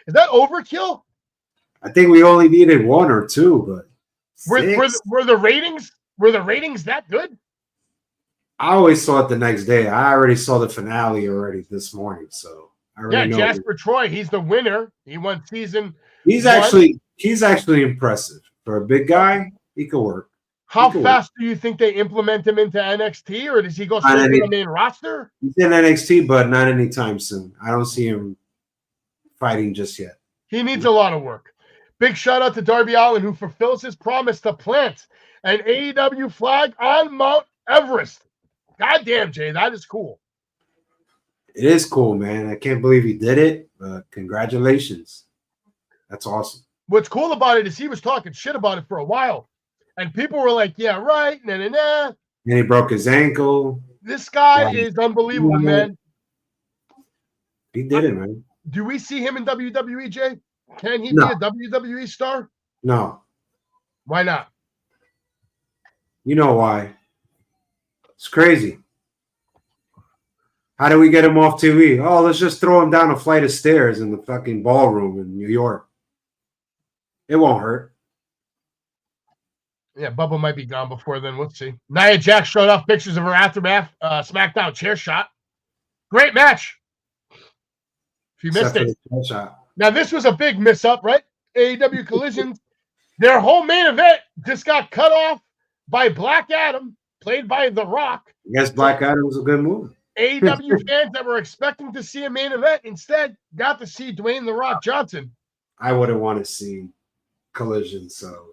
Is that overkill? I think we only needed 1 or 2, but were the ratings that good? I always saw it the next day. I already saw the finale already this morning, so I already know. Jasper Troy, he's the winner. He won season. He's actually impressive for a big guy. He could work. How fast do you think they implement him into NXT, or does he go straight to the main roster? He's in NXT, but not anytime soon. I don't see him fighting just yet. He needs a lot of work. Big shout out to Darby Allin, who fulfills his promise to plant an AEW flag on Mount Everest. God damn, Jay, that is cool. It is cool, man. I can't believe he did it. Congratulations. That's awesome. What's cool about it is he was talking shit about it for a while. And people were like, yeah, right, nah. And he broke his ankle. This guy is unbelievable, man. He did it, man. Do we see him in WWE, Jay? Can he be a WWE star? No. Why not? You know why. It's crazy. How do we get him off TV? Oh, let's just throw him down a flight of stairs in the fucking ballroom in New York. It won't hurt. Yeah, Bubba might be gone before then. Let's see. Nia Jax showed off pictures of her aftermath SmackDown chair shot. Great match. If you missed it. Now, this was a big miss-up, right? AEW Collisions. Their whole main event just got cut off by Black Adam, played by The Rock. I guess Black Adam was a good move. AEW fans that were expecting to see a main event instead got to see Dwayne The Rock Johnson. I wouldn't want to see Collision, so...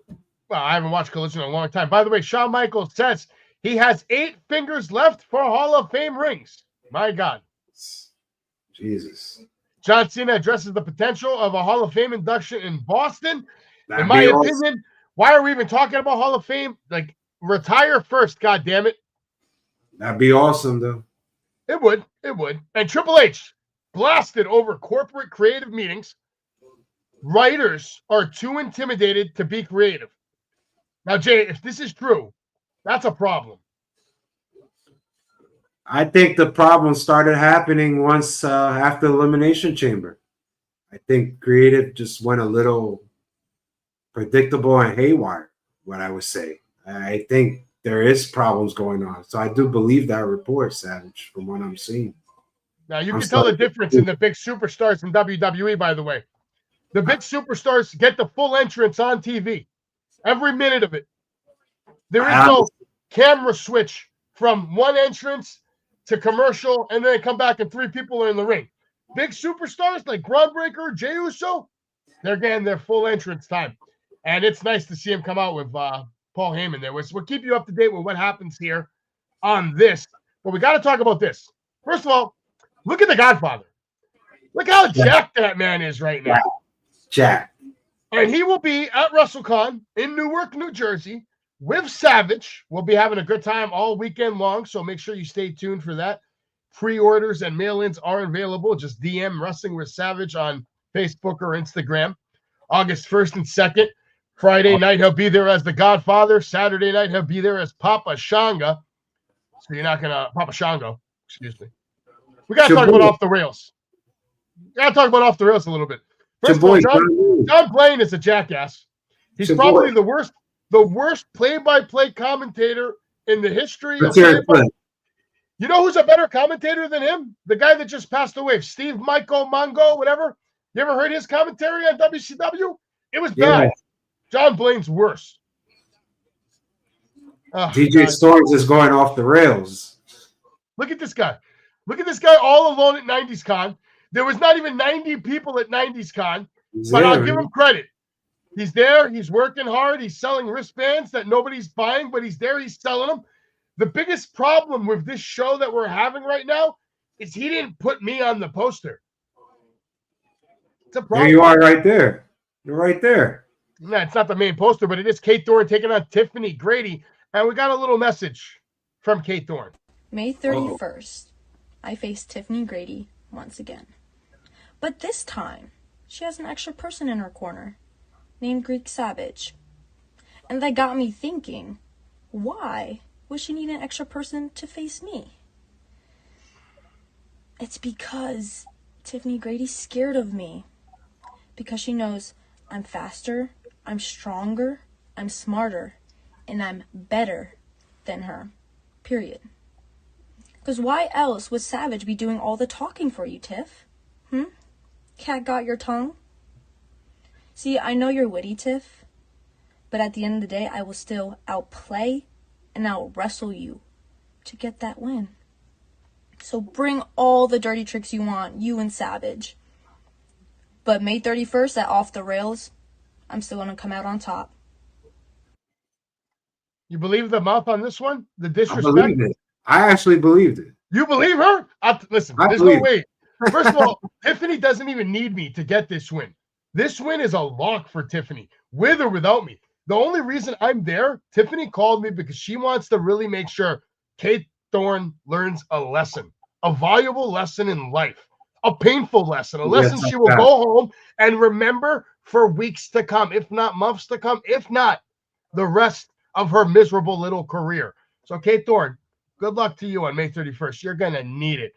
Well, I haven't watched Collision in a long time. By the way, Shawn Michaels says he has 8 fingers left for Hall of Fame rings. My God. Jesus. John Cena addresses the potential of a Hall of Fame induction in Boston. In my opinion, why are we even talking about Hall of Fame? Like, retire first, God damn it. That'd be awesome, though. It would. It would. And Triple H blasted over corporate creative meetings. writers are too intimidated to be creative. Now, Jay, if this is true, that's a problem. I think the problem started happening once after Elimination Chamber. I think creative just went a little predictable and haywire, what I would say. I think there is problems going on. So I do believe that report, Savage, from what I'm seeing. Now, you can tell the difference in the big superstars in WWE, by the way. The big superstars get the full entrance on TV, every minute of it. There is no camera switch from one entrance to commercial, and then come back and 3 people are in the ring. Big superstars like Groundbreaker, Jey Uso, they're getting their full entrance time. And it's nice to see him come out with Paul Heyman there. We'll keep you up to date with what happens here on this. But we got to talk about this. First of all, look at the Godfather. Look how jacked that man is right now. Jack. And he will be at WrestleCon in Newark, New Jersey with Savage. We'll be having a good time all weekend long, so make sure you stay tuned for that. Pre-orders and mail-ins are available. Just DM Wrestling with Savage on Facebook or Instagram. August 1st and 2nd. Friday night, he'll be there as the Godfather. Saturday night, he'll be there as Papa Shango. So you're not going to... Papa Shango. Excuse me. We got to talk about off the rails. We got to talk about off the rails a little bit. First of all, John Blaine is a jackass. He's probably the worst play-by-play commentator in the history of play-by-play. You know who's a better commentator than him? The guy that just passed away, Steve Michael Mongo, whatever. You ever heard his commentary on WCW? It was bad. Yeah. John Blaine's worse. Oh, DJ Storms is going off the rails. Look at this guy. Look at this guy all alone at 90s Con. There was not even 90 people at 90s Con, but I'll give him credit. He's there. He's working hard. He's selling wristbands that nobody's buying, but he's there. He's selling them. The biggest problem with this show that we're having right now is he didn't put me on the poster. It's a problem. There you are right there. You're right there. No, it's not the main poster, but it is Kate Thorne taking on Tiffany Grady. And we got a little message from Kate Thorne. May 31st, I face Tiffany Grady once again. But this time, she has an extra person in her corner named Greek Savage. And that got me thinking, why would she need an extra person to face me? It's because Tiffany Grady's scared of me. Because she knows I'm faster, I'm stronger, I'm smarter, and I'm better than her. Period. Because why else would Savage be doing all the talking for you, Tiff? Cat got your tongue? See, I know you're witty, Tiff, but at the end of the day, I will still outplay and out-wrestle you to get that win. So bring all the dirty tricks you want, you and Savage. But May 31st at Off the Rails, I'm still going to come out on top. You believe the mouth on this one? The disrespect? I believe it. I actually believed it. You believe her? Listen, there's no way. First of all, Tiffany doesn't even need me to get this win. This win is a lock for Tiffany, with or without me. The only reason I'm there, Tiffany called me because she wants to really make sure Kate Thorne learns a lesson, a valuable lesson in life, a painful lesson, a lesson she will go home and remember for weeks to come, if not months to come, if not the rest of her miserable little career. So Kate Thorne, good luck to you on May 31st. You're going to need it.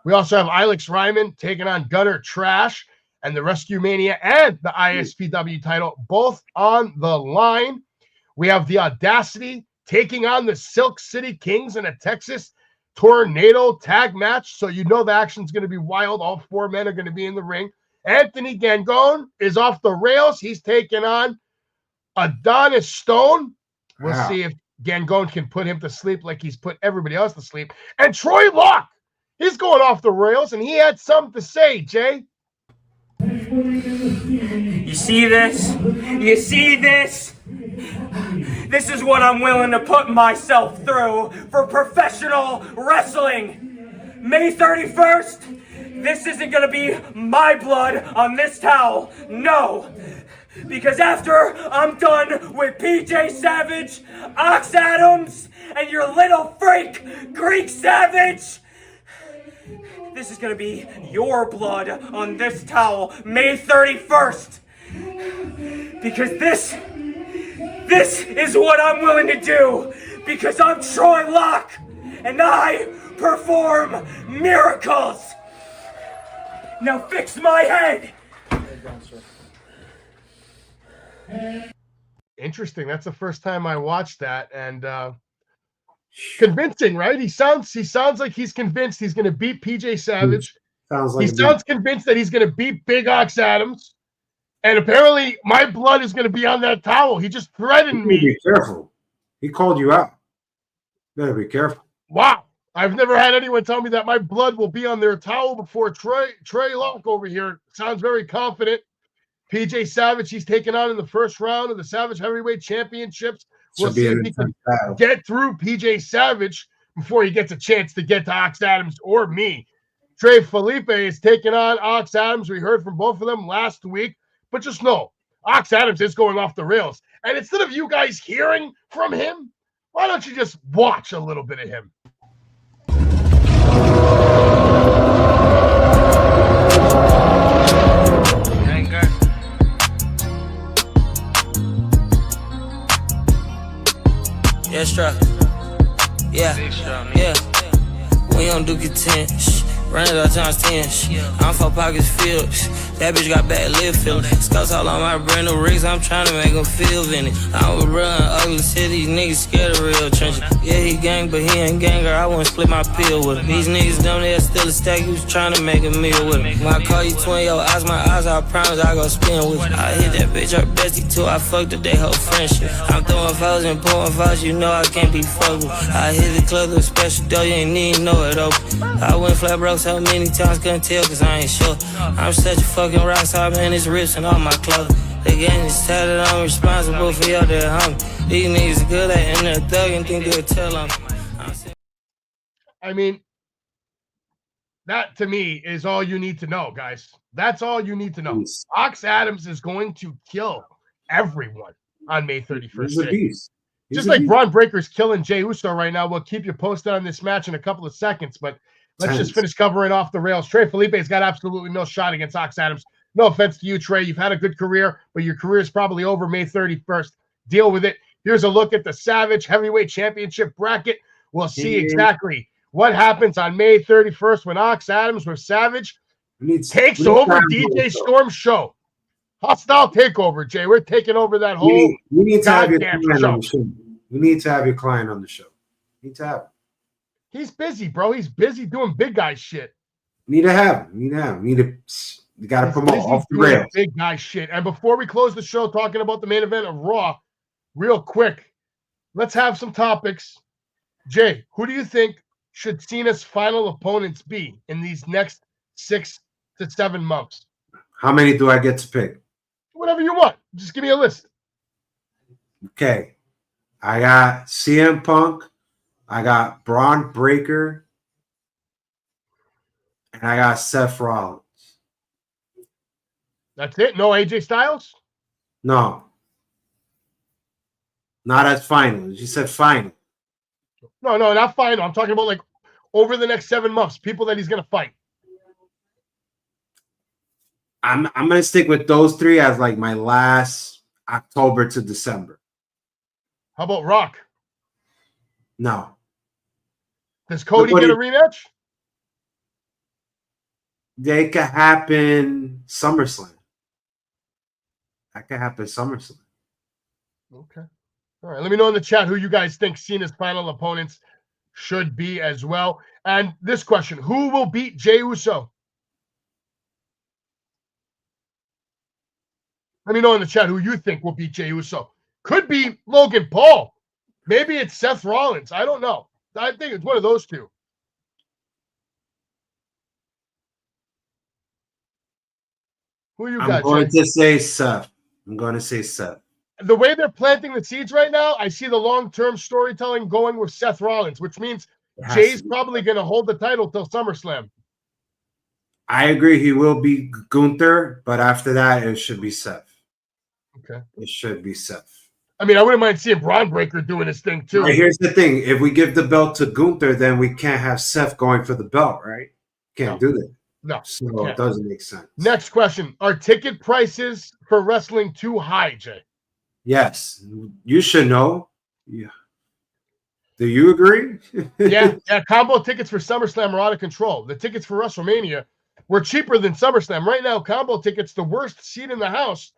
We also have Alex Ryman taking on Gunner Trash and the Rescue Mania and the ISPW title, both on the line. We have the Audacity taking on the Silk City Kings in a Texas Tornado tag match. So you know the action's going to be wild. All 4 men are going to be in the ring. Anthony Gangone is off the rails. He's taking on Adonis Stone. We'll see if Gangone can put him to sleep like he's put everybody else to sleep. And Troy Locke, he's going off the rails, and he had something to say, Jay. You see this? You see this? This is what I'm willing to put myself through for professional wrestling. May 31st, this isn't going to be my blood on this towel. No. Because after I'm done with PJ Savage, Ox Adams, and your little freak, Greek Savage, this is going to be your blood on this towel, May 31st. Because this is what I'm willing to do. Because I'm Troy Locke, and I perform miracles. Now fix my head. Interesting. That's the first time I watched that, and convincing, right? He sounds like he's convinced he's going to beat PJ Savage. Sounds sounds convinced that he's going to beat Big Ox Adams, and apparently my blood is going to be on that towel. He just threatened me. Be careful. He called you out. Better be careful. Wow. I've never had anyone tell me that my blood will be on their towel before Trey Locke over here. Sounds very confident. PJ Savage, he's taken on in the first round of the Savage Heavyweight Championships. We'll see if he can get through PJ Savage before he gets a chance to get to Ox Adams or me. Trey Felipe is taking on Ox Adams. We heard from both of them last week. But just know, Ox Adams is going off the rails. And instead of you guys hearing from him, why don't you just watch a little bit of him? Yeah, strap. Yeah, yeah. We don't do content. Run it up times 10. I'm 4 pockets filled. That bitch got bad lip feeling. Scouts all on my brand new rigs. I'm trying to make them feel vintage. I was run ugly city. These niggas scared of real trenches. Yeah, he gang, but he ain't ganger. I wouldn't split my pill with him. These niggas dumb, they still a stack. You was trying to make a meal with him. When I call you twin, your eyes, my eyes, I promise I go spin with you. I hit that bitch her bestie too. I fucked up they whole friendship. I'm throwing foes and pulling foes. You know I can't be fucked with. I hit the club with a special dough. You ain't even know it open. I went flat broke so many times, couldn't tell cause I ain't sure. I'm such a fucking rock star, man, it's rips and all my clothes. The game is tatted, I'm responsible for your dead homie. These niggas good at in their thug and think they'll tell on me. I mean, that to me is all you need to know, guys. That's all you need to know. Ox Adams is going to kill everyone on May 31st. He's a beast. Just like Braun Breaker's killing Jey Uso right now. We'll keep you posted on this match in a couple of seconds, but let's just finish covering off the rails. Trey Felipe's got absolutely no shot against Ox Adams. No offense to you, Trey. You've had a good career, but your career is probably over May 31st. Deal with it. Here's a look at the Savage Heavyweight Championship bracket. We'll see exactly what happens on May 31st when Ox Adams with Savage takes over DJ Storm's show. Hostile takeover, Jay. We're taking over that whole we need to have your client show. on the show. We need to have your client on the show. We need to have him. He's busy, bro. He's busy doing big guy shit. Need to have him. You got to promote off the rails. Big guy shit. And before we close the show talking about the main event of Raw, real quick, let's have some topics. Jay, who do you think should Cena's final opponents be in these next 6 to 7 months? How many do I get to pick? Whatever you want. Just give me a list. Okay. I got CM Punk. I got Braun Breaker. And I got Seth Rollins. That's it? No AJ Styles? No. Not as final. You said final. No, not final. I'm talking about like over the next 7 months, people that he's going to fight. I'm going to stick with those 3 as like my last October to December. How about Rock? No. Does Cody get a rematch? They could happen SummerSlam. That could happen SummerSlam. Okay. All right. Let me know in the chat who you guys think Cena's final opponents should be as well. And this question, who will beat Jey Uso? Let me know in the chat who you think will beat Jey Uso. Could be Logan Paul. Maybe it's Seth Rollins. I don't know. I think it's one of those two. Who you got? I'm going to say Seth. I'm going to say Seth. The way they're planting the seeds right now, I see the long-term storytelling going with Seth Rollins, which means Jay's probably going to hold the title till SummerSlam. I agree. He will be Gunther, but after that, it should be Seth. Okay. It should be Seth. I mean, I wouldn't mind seeing Braun Breaker doing his thing too. Right, here's the thing. If we give the belt to Gunther, then we can't have Seth going for the belt, right? Can't do that. No, So it doesn't make sense. Next question. Are ticket prices for wrestling too high, Jay? Yes. You should know. Yeah. Do you agree? Yeah. Combo tickets for SummerSlam are out of control. The tickets for WrestleMania were cheaper than SummerSlam. Right now, combo tickets, the worst seat in the house,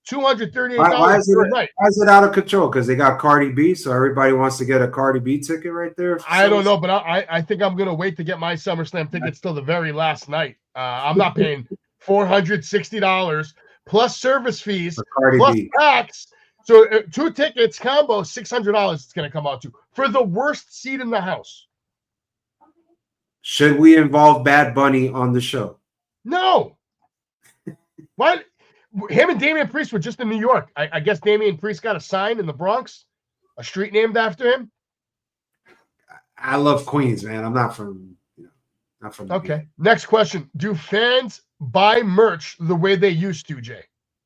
$238 Why is per night. Why is it out of control? Because they got Cardi B, so everybody wants to get a Cardi B ticket right there. I don't know, but I think I'm gonna wait to get my SummerSlam tickets till the very last night. I'm not paying $460 plus service fees plus tax. So 2 tickets combo, $600. It's gonna come out to for the worst seat in the house. Should we involve Bad Bunny on the show? No. What? Him and Damian Priest were just in New York. I guess Damian Priest got a sign in the Bronx, a street named after him. I love Queens, man. I'm not from, not from. Okay. Next question: do fans buy merch the way they used to, Jay?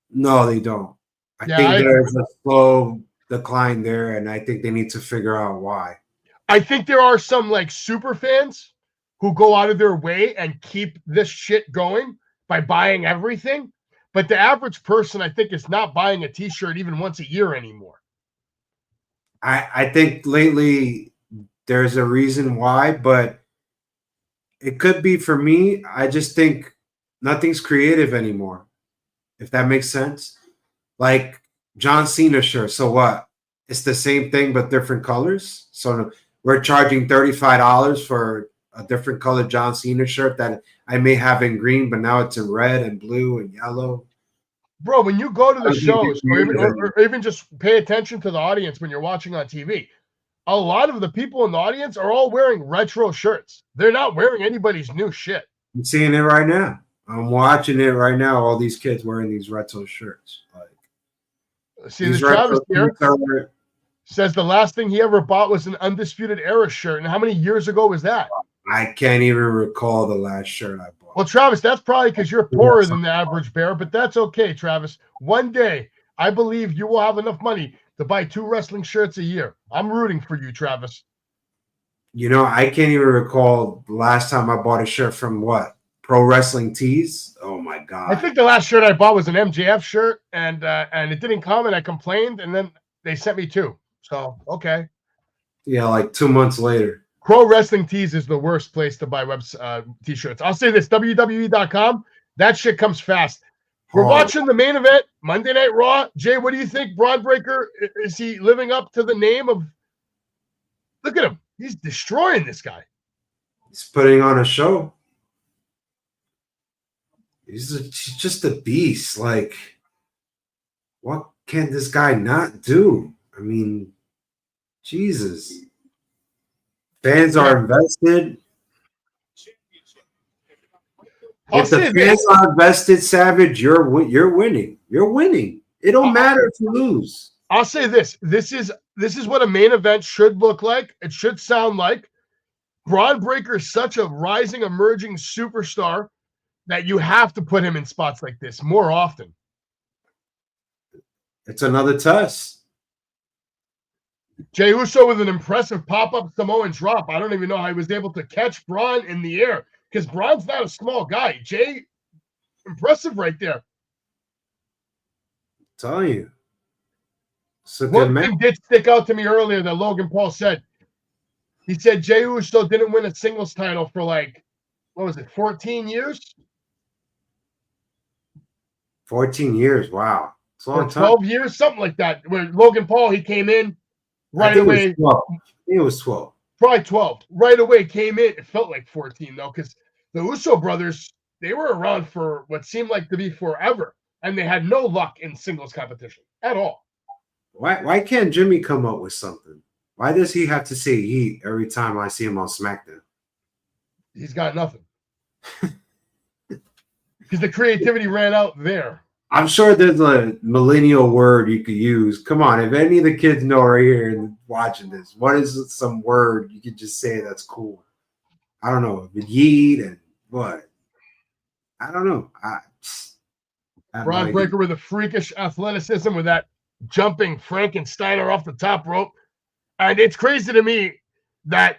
No, they don't. I think there's a slow decline there, and I think they need to figure out why. I think there are some like super fans who go out of their way and keep this shit going by buying everything. But the average person, I think, is not buying a t-shirt even once a year anymore. I think lately there's a reason why, but it could be for me. I just think nothing's creative anymore, if that makes sense. Like John Cena shirt. So what? It's the same thing, but different colors. So we're charging $35 for a different colored John Cena shirt that I may have in green, but now it's in red and blue and yellow. Bro, when you go to the shows or even just pay attention to the audience when you're watching on TV, a lot of the people in the audience are all wearing retro shirts. They're not wearing anybody's new shit. I'm seeing it right now. I'm watching it right now. All these kids wearing these retro shirts. See, the Travis here says the last thing he ever bought was an Undisputed Era shirt. And how many years ago was that? I can't even recall the last shirt I bought. Well, Travis, that's probably because you're poorer than the average bear, but that's okay, Travis. One day, I believe you will have enough money to buy 2 wrestling shirts a year. I'm rooting for you, Travis. You know, I can't even recall the last time I bought a shirt from what? Pro Wrestling Tees? Oh, my God. I think the last shirt I bought was an MJF shirt, and it didn't come, and I complained, and then they sent me 2. So, okay. Yeah, like 2 months later. Pro Wrestling Tees is the worst place to buy t-shirts. I'll say this, WWE.com, that shit comes fast. We're watching the main event, Monday Night Raw. Jay, what do you think? Braun Breaker, is he living up to the name of... Look at him. He's destroying this guy. He's putting on a show. He's just a beast. Like, what can this guy not do? I mean, Jesus. Fans are invested. If the fans are invested, Savage, you're winning. You're winning. It don't matter if you lose. I'll say this. This is what a main event should look like. It should sound like. Braun Breaker is such a rising, emerging superstar that you have to put him in spots like this more often. It's another test. Jey Uso with an impressive pop-up Samoan drop. I don't even know how he was able to catch Braun in the air because Braun's not a small guy. Jay, impressive right there. I'm telling you. One thing did stick out to me earlier that Logan Paul said. He said Jey Uso didn't win a singles title for like, what was it, 14 years? 14 years, wow. It's a long time. 12 years, something like that. Where Logan Paul, he came in right away. It was 12. Probably 12. Right away came in. It felt like 14, though, because the Uso brothers, they were around for what seemed like to be forever, and they had no luck in singles competition at all. Why can't Jimmy come up with something? Why does he have to say he every time I see him on SmackDown? He's got nothing. Because the creativity ran out there. I'm sure there's a millennial word you could use. Come on, if any of the kids know right here and watching this, what is some word you could just say that's cool? I don't know. Yeet and what? I don't know. Braun Breaker with a freakish athleticism with that jumping Frankensteiner off the top rope. And it's crazy to me that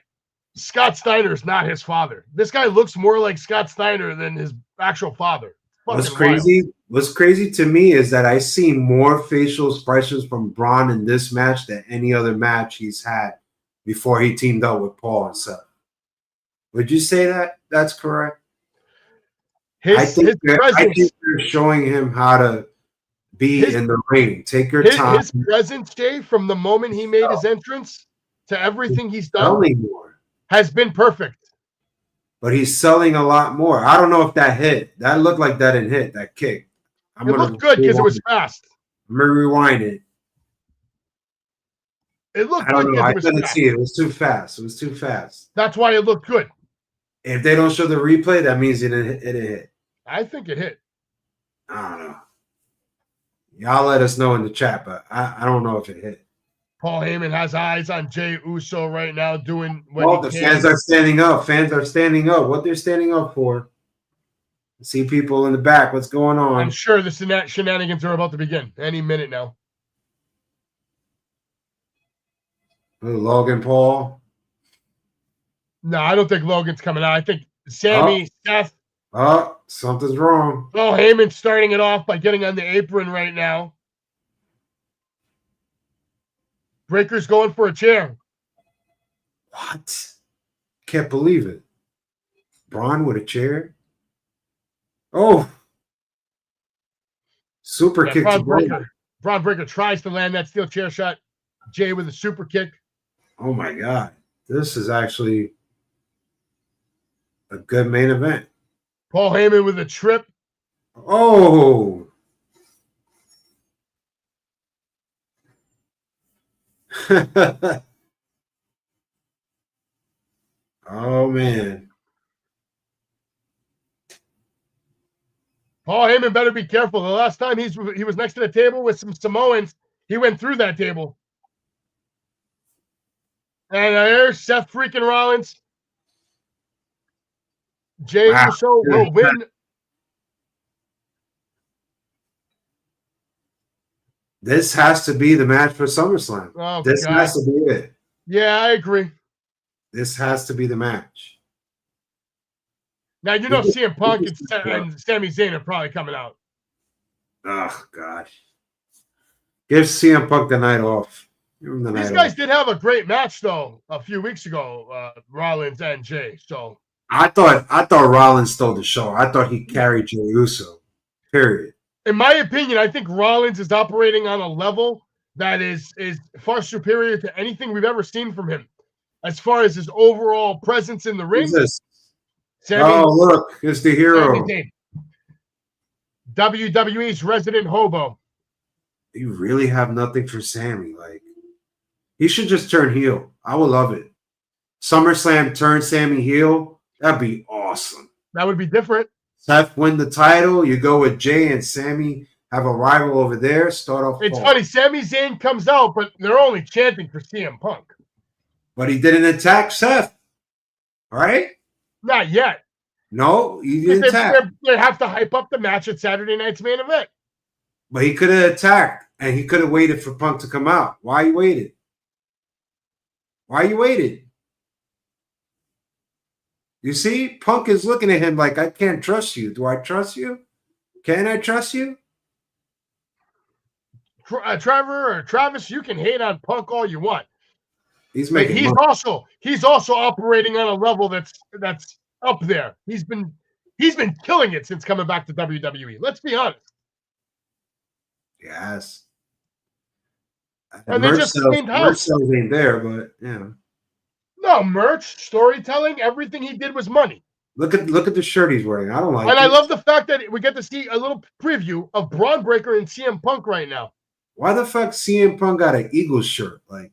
Scott Steiner is not his father. This guy looks more like Scott Steiner than his actual father. What's crazy to me is that I see more facial expressions from Braun in this match than any other match he's had before he teamed up with Paul and Seth. Would you say that that's correct? I think they're showing him how to be in the ring. Take your time. His presence, Jay, from the moment he made his entrance to everything he's done, has been perfect. But he's selling a lot more. I don't know if that hit. That looked like that didn't hit, that kick. It looked good because it was fast. I'm going to rewind it. It looked I don't good know. I because couldn't see it. It was too fast. It was too fast. That's why it looked good. If they don't show the replay, that means it didn't hit. I think it hit. I don't know. Y'all let us know in the chat, but I don't know if it hit. Paul Heyman has eyes on Jey Uso right now doing what the fans are standing up. Fans are standing up. What they're standing up for? I see people in the back. What's going on? I'm sure the shenanigans are about to begin any minute now. Logan Paul. No, I don't think Logan's coming out. I think Sammy, Seth. Oh, something's wrong. Oh, Heyman's starting it off by getting on the apron right now. Breaker's going for a chair. What? Can't believe it. Braun with a chair? Oh. Super kick to Braun. Braun Breaker tries to land that steel chair shot. Jay with a super kick. Oh, my God. This is actually a good main event. Paul Heyman with a trip. Oh. Oh, man. Paul Heyman better be careful. The last time he was next to the table with some Samoans, he went through that table. And there's Seth freaking Rollins. Jey Uso will win. This has to be the match for SummerSlam. Oh, this has to be it. Yeah, I agree. This has to be the match. Now, you know CM Punk and Sami Zayn are probably coming out. Oh, gosh. Give CM Punk the night off. These guys did have a great match, though, a few weeks ago, Rollins and Jay. So I thought Rollins stole the show. I thought he carried Jey Uso, period. In my opinion, I think Rollins is operating on a level that is far superior to anything we've ever seen from him. As far as his overall presence in the ring. Look, it's the hero. WWE's resident hobo. You really have nothing for Sammy. Like, he should just turn heel. I would love it. SummerSlam turn Sammy heel. That'd be awesome. That would be different. Seth win the title. You go with Jay and Sammy. Have a rival over there. Start off. It's funny. Sami Zayn comes out, but they're only chanting for CM Punk. But he didn't attack Seth, right? Not yet. No, he didn't attack. They have to hype up the match at Saturday night's main event. But he could have attacked, and he could have waited for Punk to come out. Why you waited? You see, Punk is looking at him like, I can't trust you. Do I trust you? Can I trust you? Trevor or Travis, you can hate on Punk all you want. He's also operating on a level that's up there. He's been killing it since coming back to WWE. Let's be honest. Yes. And they just cleaned house. Merch ain't there, but yeah. No merch, storytelling, everything he did was money. Look at the shirt he's wearing. I don't like it. And I love the fact that we get to see a little preview of Braun Breaker and CM Punk right now. Why the fuck CM Punk got an Eagles shirt? Like,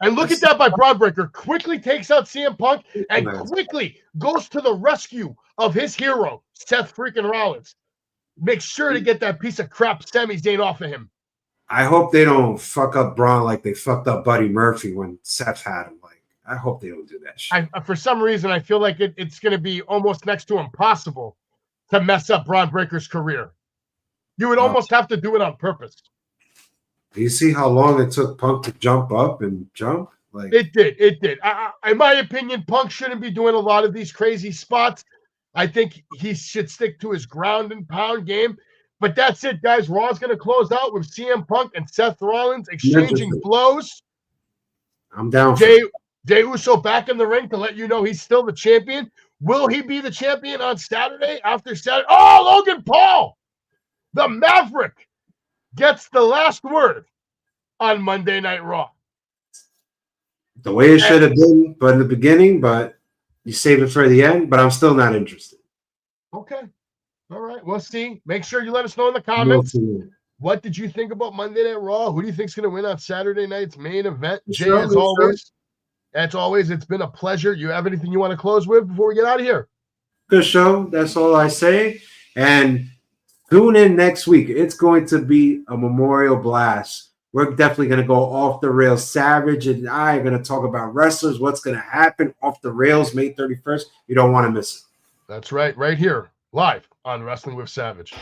and look at that by Braun Breaker. Quickly takes out CM Punk and quickly goes to the rescue of his hero, Seth freaking Rollins. Make sure to get that piece of crap Sami Zayn off of him. I hope they don't fuck up Braun like they fucked up Buddy Murphy when Seth had him. Like, I hope they don't do that shit. For some reason, I feel like it's going to be almost next to impossible to mess up Braun Breaker's career. You would almost have to do it on purpose. Do you see how long it took Punk to jump up and jump? Like it did. In my opinion, Punk shouldn't be doing a lot of these crazy spots. I think he should stick to his ground and pound game. But that's it, guys. Raw's going to close out with CM Punk and Seth Rollins exchanging blows. I'm down for Jey it. Uso back in the ring to let you know he's still the champion. Will he be the champion on Saturday? After Saturday? Oh, Logan Paul, the Maverick, gets the last word on Monday Night Raw. The way it should have been, but in the beginning, but you save it for the end. But I'm still not interested. Okay. All right. We'll see. Make sure you let us know in the comments. What did you think about Monday Night Raw? Who do you think is going to win on Saturday night's main event? Jay, as always, it's been a pleasure. You have anything you want to close with before we get out of here? Good show. That's all I say. And tune in next week. It's going to be a memorial blast. We're definitely going to go off the rails. Savage and I are going to talk about wrestlers, what's going to happen off the rails May 31st. You don't want to miss it. That's right. Right here, live on Wrestling with Savage.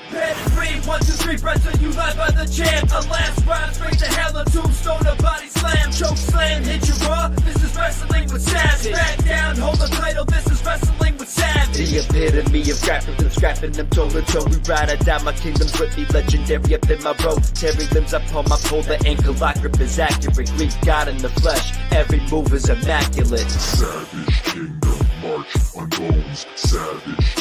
Pedigree, 1, 2, 3, wrestling you live by the champ. A last ride straight to hell, a tombstone, a body slam. Choke slam, hit you raw, this is Wrestling with Savage. Back down, hold the title, this is Wrestling with Savage. The epitome of grappling them, scrapping them toe to toe. We ride or die, my kingdom's with me, legendary up in my road. Terry limbs up on my pole, the ankle lock grip is accurate. Greek God in the flesh, every move is immaculate. Savage Kingdom, march on bones. Savage